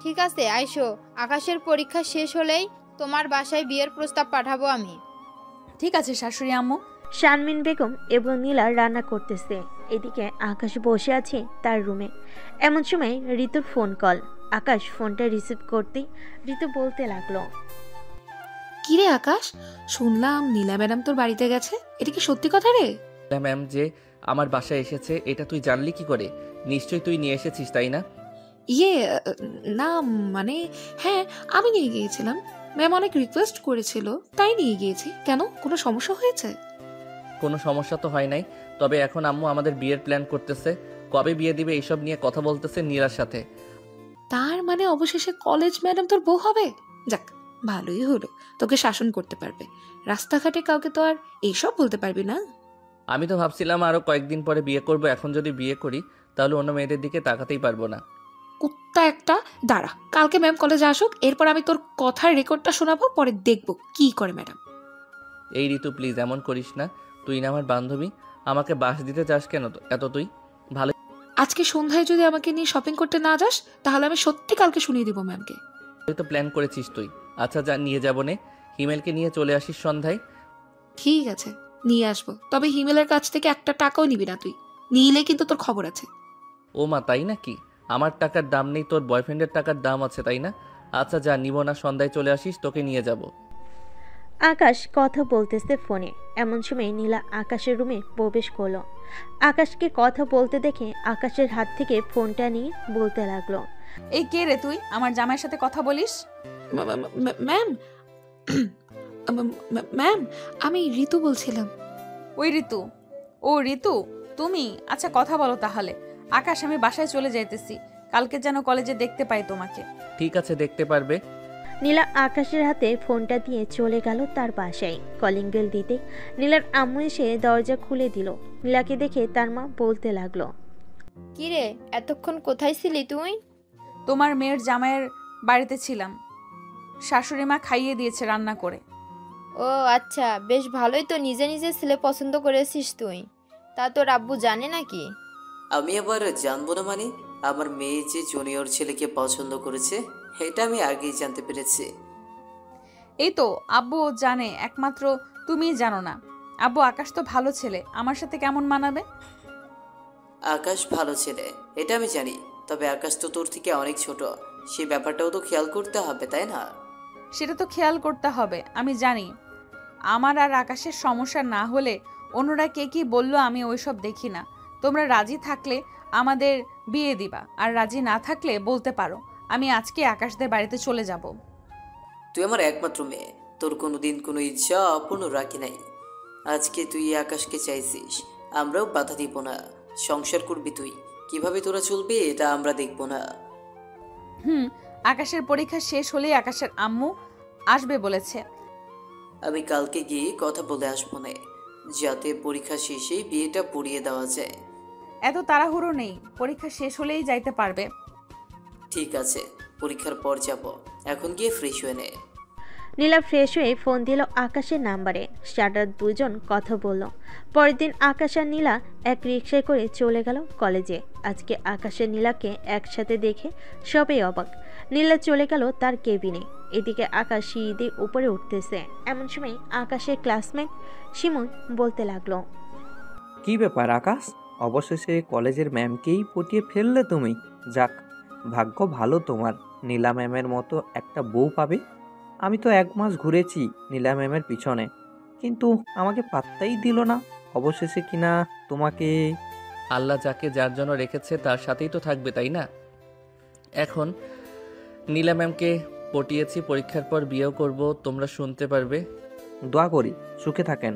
ঠিক আছে, আইসো। আকাশের পরীক্ষা শেষ হলেই তোমার বাসায় বিয়ের প্রস্তাব পাঠাবো আমি। ঠিক আছে শাশুড়ি আম্মু। শারমিন বেগম এবং নীলা রান্না করতেছে। এদিকে আকাশ বসে আছে তার রুমে। এমন সময় ঋতুর ফোন কল। আকাশ ফোনটা রিসিভ করতেই ঋতু বলতে লাগলো, কিরে আকাশ, শুনলাম নীলা ম্যাডাম তোর বাড়িতে গেছে, এটা কি সত্যি কথা রে? ম্যাম যে আমার বাসায় এসেছে এটা তুই জানলি কি করে? নিশ্চয়ই তুই নিয়ে এসেছিস, তাই না? ইয়ে না, মানে হ্যাঁ, আমি নিয়ে গিয়েছিলাম। ম্যাম অনেক রিকোয়েস্ট করেছিল, তাই নিয়ে গিয়েছি। কেন, কোনো সমস্যা হয়েছে? কোনো সমস্যা তো হয় নাই, তবে এখন আম্মু আমাদের বিয়ের প্ল্যান করতেছে। কবে বিয়ে দিবে এইসব নিয়ে কথা বলতেছে নীলার সাথে। তার মানে অবশেষে কলেজ ম্যাডাম তোর বউ হবে? যাক, ভালোই হলো, তোকে শাসন করতে পারবে। রাস্তাঘাটে কাউকে তো আর এইসব বলতে পারবি না। আমি তো ভাবছিলাম আরো কয়েকদিন পরে বিয়ে করব। এখন যদি বিয়ে করি তাহলে অন্য মেয়েদের দিকে তাকাতেই পারবো না। কুত্তা একটা। দাঁড়া, কালকে ম্যাম কলেজে আসুক, এরপর আমি তোর কথার রেকর্ডটা শোনাবো, পরে দেখবো কি করে ম্যাডাম। এই ঋতু প্লিজ এমন করিস না, তুই না আমার বান্ধবী, আমাকে বাস দিতে চাস কেন এত তুই? ভালো আজকে সন্ধ্যায় যদি আমাকে নিয়ে শপিং করতে না যাস, তাহলে আমি সত্যি কালকে শুনিয়ে দিব ম্যামকে। তো প্ল্যান করেছিস তুই। আচ্ছা যা, নিয়ে যাবো নে, হিমেলকে নিয়ে চলে আসিস সন্ধ্যায়। ঠিক আছে, নিয়ে আসবো, তবে হিমেলের কাছ থেকে একটা টাকাও নিবি না তুই, নিলে কিন্তু তোর খবর আছে। ও মা, তাই নাকি? আমার টাকার দাম নেই, তোর বয়ফ্রেন্ডের টাকার দাম আছে তাই না? আচ্ছা যা, নিব না, সন্ধ্যায় চলে আসিস, তোকে নিয়ে যাব। আকাশ কথা বলতেছে ফোনে। এমন সময় নীলা আকাশের রুমে প্রবেশ করলো। আকাশকে কথা বলতে দেখে আকাশের হাত থেকে ফোনটা নিয়ে বলতে লাগলো, এই কে রে তুই, আমার জামাইয়ের সাথে কথা বলিস? ম্যাম, ম্যাম আমি ঋতু বলছিলাম। ওই ঋতু? ও ঋতু তুমি? আচ্ছা কথা বলো তাহলে। আকাশ, আমি বাসায় চলে যাইতেছি, কালকে যেন কলেজে দেখতে পাই তোমাকে। ঠিক আছে, দেখতে পারবে। নীলা আকাশের হাতে ফোনটা দিয়ে চলে গেল তার বাসায়। কলিং বেল দিতে নীলার আম্মু এসে দরজা খুলে দিল। নীলাকে দেখে তার মা বলতে লাগলো, কিরে এতক্ষণ কোথায় ছিলি তুই? তোমার মেয়ের জামাইয়ের বাড়িতে ছিলাম, শাশুড়ি মা খাইয়ে দিয়েছে রান্না করে। ও আচ্ছা, বেশ ভালোই তো, নিজে নিজে ছেলে পছন্দ করেছিস তুই। তা তোর আব্বু জানে নাকি? আমি আবার জানবো না মানে? আমার মেয়ে যে জুনিয়র ছেলেকে পছন্দ করেছে এটা আমি আগেই জানতে পেরেছি। এই তো আব্বু জানে, একমাত্র তুমিই জানো না। আব্বু, আকাশ তো ভালো ছেলে, আমার সাথে কেমন মানাবে? আকাশ ভালো ছেলে এটা আমি জানি, তবে আকাশ তো তোর থেকে অনেক ছোট, সেই ব্যাপারটাও তো খেয়াল করতে হবে তাই না? সেটা তো খেয়াল করতে হবে, আমি জানি। আমার আর আকাশের সমস্যা না হলে অন্যরা কে কি বললো আমি ওইসব দেখি না। তোমরা রাজি থাকলে আমাদের বিয়ে দিবা, আর রাজি না থাকলে বলতে পারো, আমি আজকে আকাশদের বাড়িতে চলে যাব। তুই আমার একমাত্র মেয়ে, তোর কোনোদিন কোনো ইচ্ছা অপূর্ণ রাখি নাই। আজকে তুই আকাশকে চাইছিস, আমরাও বাধা দিব না। সংসার করবি তুই, কিভাবে তোরা চলবি এটা আমরা দেখব না। আকাশের পরীক্ষা শেষ হলেই আকাশের আম্মু আসবে বলেছে। আমি কালকে গিয়ে কথা বলে আসবো না, যাতে পরীক্ষা শেষেই বিয়েটা পড়িয়ে দেওয়া যায়। এত তাড়াহুড়ো নেই, পরীক্ষা শেষ হলেই যাইতে পারবে। ঠিক আছে, পরীক্ষার পর যাব, এখন গিয়ে ফ্রেশ হয়ে নে। নীলা ফ্রেশ হয়ে ফোন দিল আকাশের নাম্বারে। স্টার্টার দুজন কথা বলল। পরের দিন আকাশ আর নীলা এক রিকশায় করে চলে গেল কলেজে। আজকে আকাশ আর নীলাকে একসাথে দেখে সবাই অবাক। নীলা চলে গেল তার কেবিনে। এদিকে আকাশ সিঁড়ি দিয়ে উপরে উঠতেছে। এমন সময় আকাশের ক্লাসমেট শিমুল বলতে লাগলো, কি ব্যাপার আকাশ, অবশেষে কলেজের ম্যামকেই পটিয়ে ফেললে তুমি। যাক, ভাগ্য ভালো তোমার, নীলা ম্যামের মতো একটা বউ পাবে। আমি তো 1 মাস ঘুরেছি নীলা ম্যামের পিছনে, কিন্তু আমাকে পাত্তাই দিল না। অবশেষে কিনা তোমাকে। আল্লাহ যাকে যার জন্য রেখেছে তার সাথেই তো থাকবে তাই না? এখন নীলা ম্যামকে পটিয়েছি, পরীক্ষার পর বিয়েও করব, তোমরা শুনতে পারবে। দোয়া করি সুখে থাকেন।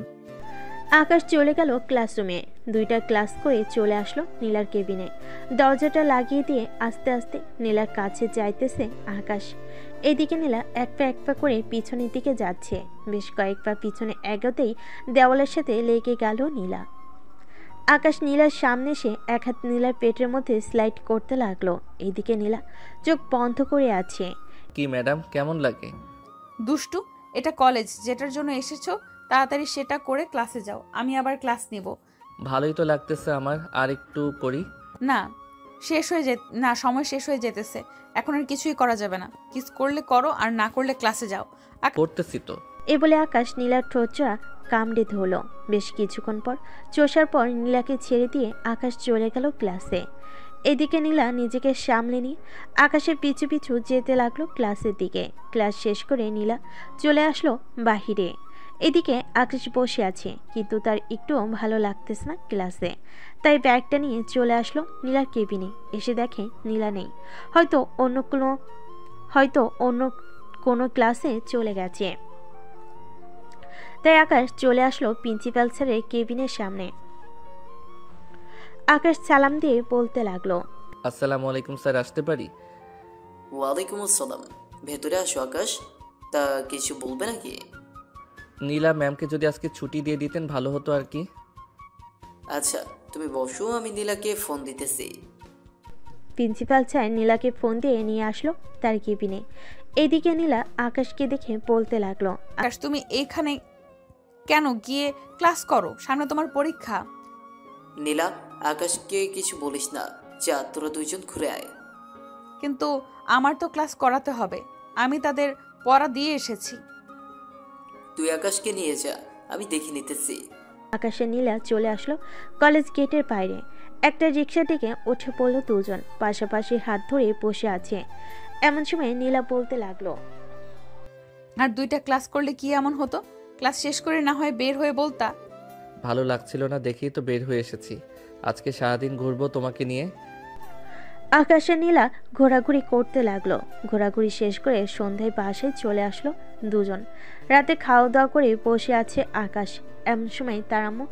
আকাশ চলে গেল ক্লাসরুমে। 2টা ক্লাস করে চলে আসলো নীলার কেবিনে। দরজাটা লাগিয়ে দিয়ে আস্তে আস্তে নীলার কাছে যাইতেছে আকাশ। এদিকে নীলা এক পা করে পিছনের দিকে যাচ্ছে। বেশ কয়েক পা পিছনে এগোতেই দেওয়ালের সাথে লেগে গেল নীলা। আকাশ নীলার সামনে এসে এক হাত নীলার পেটের মধ্যে স্লাইড করতে লাগলো। এদিকে নীলা চোখ বন্ধ করে আছে। কি ম্যাডাম, কেমন লাগে? দুষ্টু, এটা কলেজ, যেটার জন্য এসেছো তাড়াতাড়ি সেটা করে ক্লাসে যাও, আমি আবার ক্লাস নিব। ভালোই তো লাগতেছে আমার, আর একটু করি। না, সময় শেষ হয়ে যেতেছে, এখন আর কিছুই করা যাবে না। কিস করলে করো, আর না করলে ক্লাসে যাও। করতেছি তো। এ বলে আকাশ নীলার ঠোঁটটা কামড়ে ধরলো। বেশ কিছুক্ষণ পর চোষার পর নীলাকে ছেড়ে দিয়ে আকাশ চলে গেল ক্লাসে। এদিকে নীলা নিজেকে সামলে নিয়ে আকাশের পিছু পিছু যেতে লাগলো ক্লাসের দিকে। ক্লাস শেষ করে নীলা চলে আসলো বাহিরে। এদিকে আকাশ বসে আছে, কিন্তু তার একটুও ভালো লাগতেছে না ক্লাসে। তাই ব্যাগটা নিয়ে চলে আসলো নীলার কেবিনে। এসে দেখে নীলা নেই, হয়তো অন্য কোনো ক্লাসে চলে গেছে। তাই আকাশ চলে আসলো প্রিন্সিপাল স্যারের কেবিনের সামনে। আকাশ সালাম দিয়ে বলতে লাগলো, আসসালামু আলাইকুম স্যার, আসতে পারি? ওয়ালাইকুম আসসালাম, ভেতরে আসো আকাশ। তা কিছু বলবে নাকি? নীলা ম্যামকে যদি আজকে ছুটি দিয়ে দিতেন ভালো হতো আর কি। আচ্ছা তুমি বসো, আমি নীলাকে ফোন দিতেছি। প্রিন্সিপাল স্যার নীলাকে ফোন দিয়ে নিয়ে আসলো তার কেবিনে। এদিকে নীলা আকাশকে দেখে বলতে লাগলো, আকাশ তুমি এইখানে কেন? গিয়ে ক্লাস করো, সামনে তোমার পরীক্ষা। নীলা, আকাশকে কিছু বলিস না, যা তোরা দুইজন ঘুরে আয়। কিন্তু আমার তো ক্লাস করাতে হবে, আমি তাদের পড়া দিয়ে এসেছি। তুই আকাশকে নিয়ে যা, আমি দেখে নিতেছি। আকাশে নীলা চলে আসলো কলেজ গেটের বাইরে। একটা রিক্সা থেকে উঠে পড়লো দুজন, পাশাপাশি হাত ধরে বসে আছে। এমন সময় নীলা বলতে লাগলো, আর 2টা ক্লাস করলে কি এমন হতো? ক্লাস শেষ করে না হয় বের হয়ে বলতা। ভালো লাগছিল না দেখেই তো বের হয়ে এসেছি। আজকে সারাদিন ঘুরবো তোমাকে নিয়ে। আকাশে নীলা ঘোরাঘুরি করতে লাগলো। ঘোরাঘুরি শেষ করে সন্ধ্যায় বাসায় চলে আসলো দুজন। রাতে খাওয়া দাওয়া করে বসে আছে আকাশ। এমন সময় তার আম্মু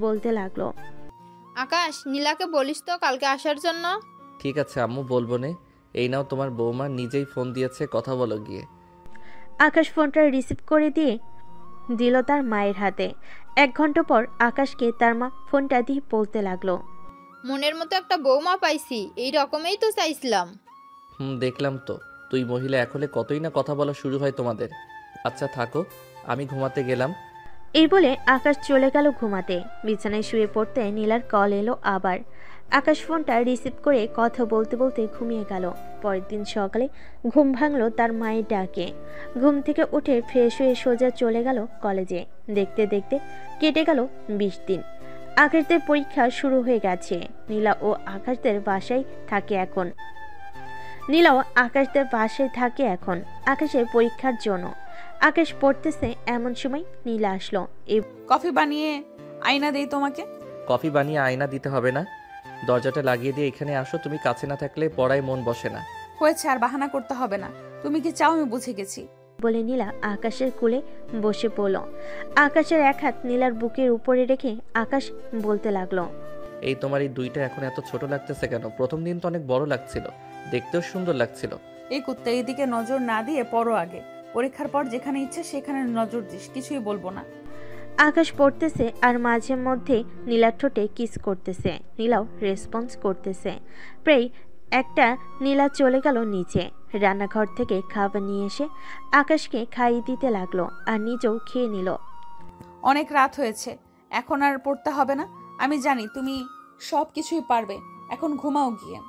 বলতে লাগলো, আকাশ, নীলাকে বলিস তো কালকে আসার জন্য। ঠিক আছে আম্মু, বলবো নে। এই নাও, তোমার বৌমা নিজেই ফোন দিয়েছে, কথা বলো গিয়ে। আকাশ ফোনটা রিসিভ করে দিয়ে দিল তার মায়ের হাতে। 1 ঘন্টা পর আকাশকে তার মা ফোনটা দিয়ে বলতে লাগলো, মনের মতো একটা বৌমা পাইছি, এই রকমই তো চাইছিলাম। দেখলাম তো। তুই মহিলা এক হলে কতই না কথা বলা শুরু হয় তোমাদের। আচ্ছা থাকো, আমি ঘুমাতে গেলাম। এই বলে আকাশ চলে গেল ঘুমাতে। বিছানায় শুয়ে পড়তে নীলার কল এলো আবার। আকাশ ফোনটা রিসিভ করে কথা বলতে বলতে ঘুমিয়ে গেল। পরের দিন সকালে ঘুম ভাঙলো তার মায়ের ডাকে। ঘুম থেকে উঠে ফ্রেশ হয়ে সোজা চলে গেল কলেজে। দেখতে দেখতে কেটে গেল 20 দিন। আকাশদের পরীক্ষা শুরু হয়ে গেছে। নীলা ও আকাশদের বাসায় থাকে এখন। নীলাও আকাশদের বাসায় থাকে এখন আকাশের পরীক্ষার জন্য। আকাশ পড়তেছে, এমন সময় নীলা আসলো। কফি বানিয়ে আয়না দেই তোমাকে। কফি বানিয়ে আয়না দিতে হবে না, দরজাটা লাগিয়ে দিয়ে এখানে আসো। তুমি কাছে না থাকলে পড়ায় মন বসে না। হয়েছে, আর বাহানা করতে হবে না। তুমি কি চাও আমি বুঝে গেছি। বলে নীলা আকাশের কোলে বসে পড়ল। আকাশের এক হাত নীলার বুকের উপরে রেখে আকাশ বলতে লাগলো, এই তোমার এই 2টা এখন এত ছোট লাগতেছে কেন? প্রথম দিন তো অনেক বড় লাগছিল, দেখতেও সুন্দর লাগছিল। এই কুত্তা, এইদিকে নজর না দিয়ে পড়ো আগে। পরীক্ষার পর যেখানে ইচ্ছে সেখানে নজর দিস, কিছুই বলবো না। আকাশ পড়তেছে আর মাঝে মধ্যে নীলার ঠোঁটে কিস করতেছে। নীলাও রেসপন্স করতেছে। প্রায় একটা নীলা চলে গেল নিচে। রান্নাঘর থেকে খাবার নিয়ে এসে আকাশকে খাইয়ে দিতে লাগলো আর নিজেও খেয়ে নিল। অনেক রাত হয়েছে, এখন আর পড়তে হবে না। আমি জানি তুমি সব কিছুই পারবে। এখন ঘুমাও গিয়ে।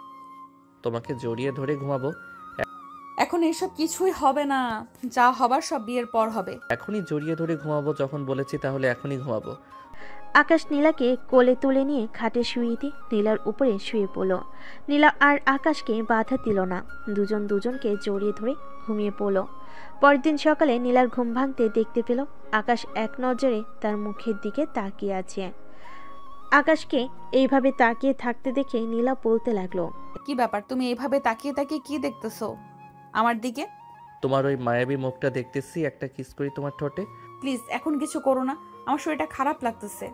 তোমাকে জড়িয়ে ধরে ঘুমাবো। এখন এসব কিছুই হবে না, যা হবার সব বিয়ের পর হবে। এখনই জড়িয়ে ধরে ঘুমাবো যখন বলেছি, তাহলে এখনই ঘুমাবো। আকাশ নীলাকে কোলে তুলে নিয়ে খাটে শুয়ে দিয়ে নীলার উপরে শুয়ে পড়ল। নীলা আর আকাশকে বাধা দিল না, দুজন দুজনকে জড়িয়ে ধরে ঘুমিয়ে পড়ল। পরের দিন সকালে নীলার ঘুম ভাঙতে দেখতে পেল আকাশ এক নজরে তার মুখের দিকে তাকিয়ে আছে। আকাশকে এইভাবে তাকিয়ে থাকতে দেখে নীলা বলতে লাগলো, কি ব্যাপার, তুমি এইভাবে তাকিয়ে তাকিয়ে কি দেখতেছো আমার দিকে? তোমার ওই মায়াবী মুখটা দেখতেছি, একটা কিস করি তোমার ঠোঁটে। প্লিজ এখন কিছু করো না, আমার শরীরটা খারাপ লাগতেছে।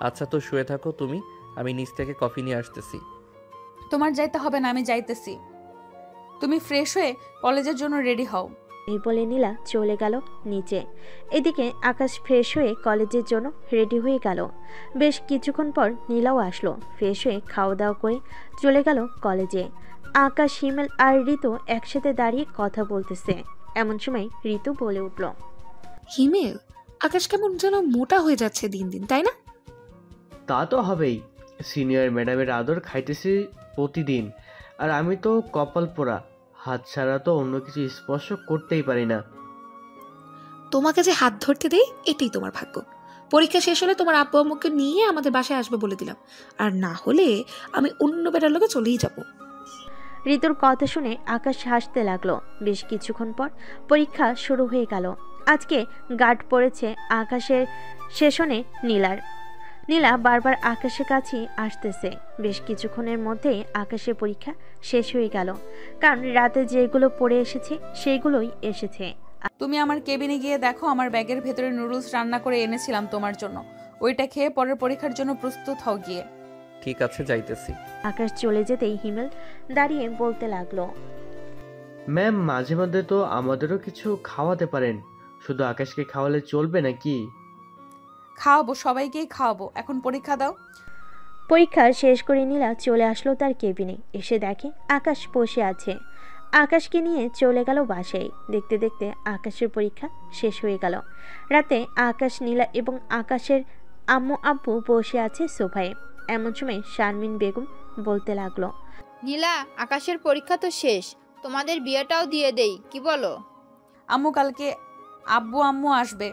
আচ্ছা তো শুয়ে থাকো তুমি, আমি নিচ থেকে কফি নিয়ে আসতেছি। তোমার যাইতে হবে না, আমি যাইতেছি। তুমি ফ্রেশ হয়ে কলেজের জন্য রেডি হও। এই বলে নীলা চলে গেল নিচে। এদিকে আকাশ ফ্রেশ হয়ে কলেজের জন্য রেডি হয়ে গেল। বেশ কিছুক্ষণ পর নীলাও আসলো। ফ্রেশ হয়ে খাওয়া দাওয়া করে চলে গেল কলেজে। আকাশ, হিমেল আর ঋতু একসাথে দাঁড়িয়ে কথা বলতেছে। এমন সময় ঋতু বলে উঠল, হিমেল, আকাশ কেমন যেন মোটা হয়ে যাচ্ছে দিন দিন, তাই না? তা তো হবেই, সিনিয়র ম্যাডামের আদর খাইতেছি প্রতিদিন। আর আমি তো কপাল পোড়া, হাত ছাড়া তো অন্য কিছু স্পর্শ করতেই পারি না। তোমাকে যে হাত ধরতে দেই এটাই তোমার ভাগ্য। পরীক্ষা শেষ হলে তোমার আব্বু আম্মুকে নিয়ে আমাদের বাসায় আসবে বলে দিলাম, আর না হলে আমি অন্য বেটার লোকে চলেই যাব। ঋতুর কথা শুনে আকাশ হাসতে লাগলো। বেশ কিছুক্ষণ পর পরীক্ষা শুরু হয়ে গেল। আজকে গার্ড পড়েছে আকাশের সেশনে নীলার। নীলা বারবার আকাশের কাছে আসতেছে। বেশ কিছুক্ষণের মধ্যেই আকাশের পরীক্ষা শেষ হয়ে গেল, কারণ রাতে যেগুলো পড়ে এসেছে সেগুলোই এসেছে। তুমি আমার কেবিনে গিয়ে দেখো, আমার ব্যাগের ভেতরে নুডলস রান্না করে এনেছিলাম তোমার জন্য। ওইটা খেয়ে পরের পরীক্ষার জন্য প্রস্তুত হও গিয়ে। ঠিক আছে, যাইতেছি। আকাশ চলে যেতেই হিমেল দাঁড়িয়ে বলতে লাগলো, ম্যাম মাঝে মধ্যে তো আমাদেরও কিছু খাওয়াতে পারেন, শুধু আকাশকে খাওয়ালে চলবে নাকি? খাওয়াবো, সবাইকেই খাওয়াবো। এখন পরীক্ষা দাও। পরীক্ষা শেষ করে নীলা চলে আসলো তার কেবিনে। এসে দেখে আকাশ বসে আছে। আকাশকে নিয়ে চলে গেল বাসায়। দেখতে দেখতে আকাশের পরীক্ষা শেষ হয়ে গেল। রাতে আকাশ, নীলা এবং আকাশের আম্মু আব্বু বসে আছে সোফায়। এমন সময় শারমিন বেগম বলতে লাগলো, নীলা, আকাশের পরীক্ষা তো শেষ, তোমাদের বিয়েটাও দিয়ে দেই, কি বলো? আম্মু কালকে আম্মু আসবে,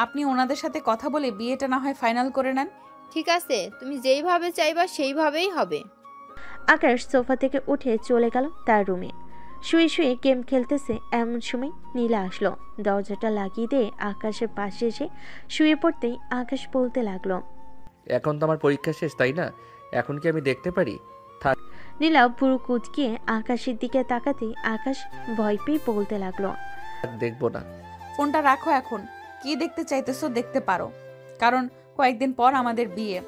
আপনি ওনাদের সাথে কথা বলে বিয়েটা না হয় ফাইনাল করে নেন। ঠিক আছে, তুমি যেইভাবে চাইবা সেইভাবেই হবে। আকাশ সোফা থেকে উঠে চলে গেল তার রুমে। শুয়ে শুয়ে গেম খেলতেছে। এমন সময় নীলা আসলো। দরজাটা লাগিয়ে দিয়ে আকাশের পাশে এসে শুয়ে পড়তেই আকাশ বলতে লাগলো, এখন তো আমার পরীক্ষা শেষ, তাই না? এখন কি আমি দেখতে পারি? নীলা পুরো কুচকিয়ে আকাশের দিকে তাকাতেই আকাশ ভয় পেয়ে বলতে লাগলো, দেখবো না। ফোনটা রাখো, এখন কি দেখতে চাইতেছো দেখতে পারো, কারণ কয়েকদিন পর আমাদের বিয়ে।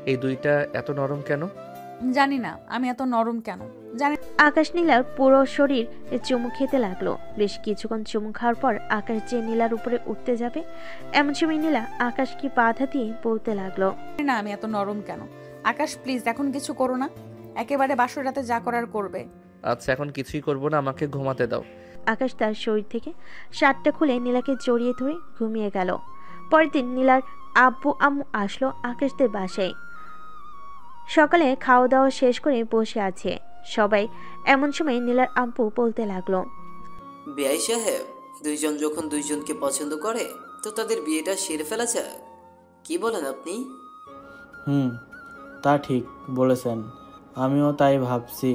এই দুইটা এত নরম কেন? জানি না আমি এত নরম কেন জানি। আকাশ নীলার পুরো শরীর চুমু খেতে লাগলো। বেশ কিছুক্ষণ চুমু খাওয়ার পর আকাশ যে নীলার উপরে উঠতে যাবে, এমন সময় নীলা আকাশকে বাধা দিয়ে বলতে লাগলো, না আমি এত নরম কেন। আকাশ প্লিজ এখন কিছু করো না, একেবারে বাসর রাতে যা করার করবে। আচ্ছা, এখন কিছুই করবো না, আমাকে ঘুমাতে দাও। আকাশ তার শরীর থেকে শার্টটা খুলে নীলাকে জড়িয়ে ধরে ঘুমিয়ে গেল। পরের দিন নীলার আব্বু আম্মু আসলো আকাশদের বাসায়। সকালে খাওয়া দাওয়া শেষ করে বসে আছে সবাই। এমন সময় নীলার আব্বু বলতে লাগলো, বিআই সাহেব, দুইজন যখন দুইজনকে পছন্দ করে তো তাদের বিয়েটা সেরে ফেলা যাক, কি বলেন আপনি? তা ঠিক বলেছেন, আমিও তাই ভাবছি।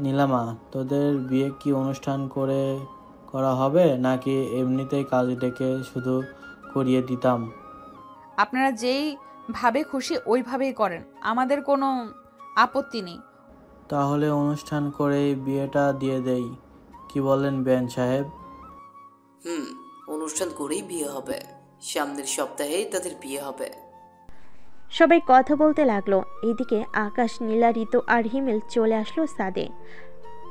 নীলামা, তোদের বিয়ে কি অনুষ্ঠান করে করা হবে নাকি এমনিতেই কাজ ডেকে শুধু করিয়ে দিতাম? আপনারা যেই ভাবে খুশি ওইভাবেই করেন, আমাদের কোনো আপত্তি নেই। তাহলে অনুষ্ঠান করেই বিয়েটা দিয়ে দেই, কি বলেন বেন সাহেব? অনুষ্ঠান করেই বিয়ে হবে, সামনের সপ্তাহেই তাদের বিয়ে হবে। সবাই কথা বলতে লাগলো। এইদিকে আকাশ, নীলা, ঋতু আর হিমেল চলে আসলো ছাদে।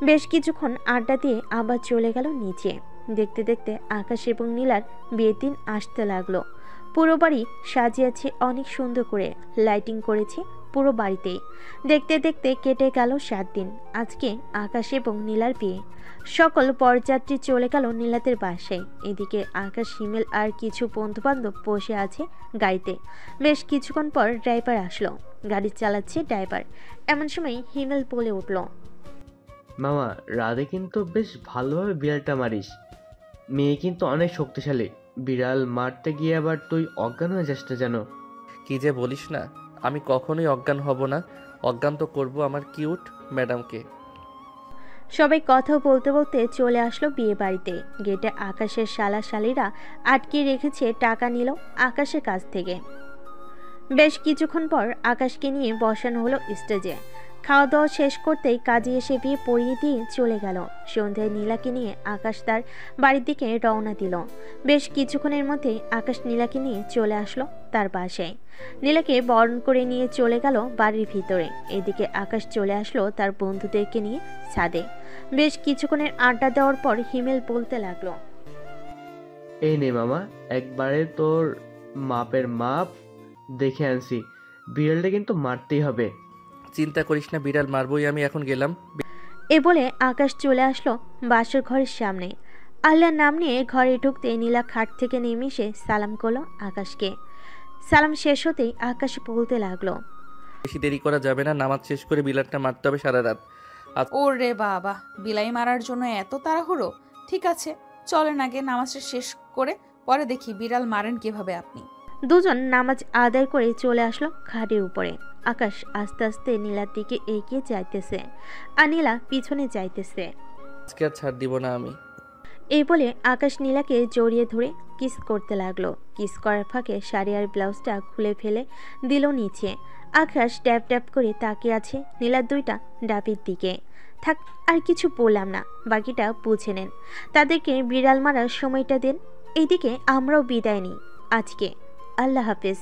বেশ কিছুক্ষণ আড্ডা দিয়ে আবার চলে গেল নিচে। দেখতে দেখতে আকাশ এবং নীলার বিয়ের দিন আসতে লাগলো। পুরো বাড়ি সাজিয়েছে অনেক সুন্দর করে, লাইটিং করেছে পুরো বাড়িতেই। দেখতে দেখতে কেটে গেল 7 দিন। আজকে আকাশ এবং নীলার বিয়ে। সকল বরযাত্রী চলে গেল নীলাদের বাসায়। এদিকে আকাশ, হিমেল আর কিছু বন্ধুবান্ধব বসে আছে গাড়িতে। বেশ কিছুক্ষণ পর ড্রাইভার আসলো। গাড়ি চালাচ্ছে ড্রাইভার। এমন সময় হিমেল বলে উঠল, মামা, রাধে কিন্তু বেশ ভালোভাবে বিড়ালটা মারিস। মেয়ে কিন্তু অনেক শক্তিশালী, বিড়াল মারতে গিয়ে আবার তুই অজ্ঞান হয়ে যাস না যেন। কি যে বলিস না, আমি কখনোই অজ্ঞান হব না। অজ্ঞান তো করবো আমার কিউট ম্যাডামকে। সবাই কথা বলতে বলতে চলে আসলো বিয়ে বাড়িতে। গেটে আকাশের শালা শালিরা আটকে রেখেছে টাকা নিল আকাশের কাছ থেকে। বেশ কিছুক্ষণ পর আকাশকে নিয়ে বসানো হলো স্টেজে। খাওয়া দাওয়া শেষ করতেই কাজী এসে বিয়ে পড়িয়ে দিয়ে চলে গেল। সন্ধ্যায় নীলাকে নিয়ে আকাশ তার বাড়ির দিকে রওনা দিল। বেশ কিছুক্ষণের মধ্যেই আকাশ নীলাকে নিয়ে চলে আসলো তার বাসায়। নীলাকে বরণ করে নিয়ে চলে গেল বাড়ির ভিতরে। এদিকে আকাশ চলে আসলো তার বন্ধুদেরকে নিয়ে ছাদে। বেশ কিছুক্ষণের আড্ডা দেওয়ার পর হিমেল বলতে লাগলো, এই নে মামা, একবারে তোর মাপের মাপ দেখে আনছি। বিড়ালটা কিন্তু মারতেই হবে। চিন্তা করিস না, বিড়াল মারবই আমি, এখন গেলাম। এ বলে আকাশ চলে আসলো বাসর ঘরের সামনে। আল্লাহর নাম নিয়ে ঘরে ঢুকতে নীলা খাট থেকে নেমে এসে সালাম করলো আকাশকে। সালাম শেষ হতেই আকাশ বলতে লাগলো, বেশি দেরি করা যাবে না, নামাজ শেষ করে বিড়ালটা মারতে হবে সারা রাত। ওরে বাবা, বিলাই মারার জন্য এত তাড়াহুড়ো? ঠিক আছে, চলেন আগে নামাজটা শেষ করে পরে দেখি বিড়াল মারেন কিভাবে আপনি। দুজন নামাজ আদায় করে চলে আসলো খাটের উপরে। আকাশ আস্তে আস্তে নীলার দিকে এগিয়ে যাইতেছে আর নীলা পিছনে যাইতেছে। আজকে আর ছাড় দিব না আমি। এই বলে আকাশ নীলাকে জড়িয়ে ধরে কিস করতে লাগলো। কিস করার ফাঁকে শাড়ি আর ব্লাউজটা খুলে ফেলে দিল নিচে। আকাশ ট্যাপ ট্যাপ করে তাকিয়ে আছে নীলার দুইটা ডাবের দিকে। থাক, আর কিছু বললাম না, বাকিটা বুঝে নেন। তাদেরকে বিড়াল মারার সময়টা দেন। এইদিকে আমরাও বিদায় নিই আজকে। আল্লাহ হাফেজ।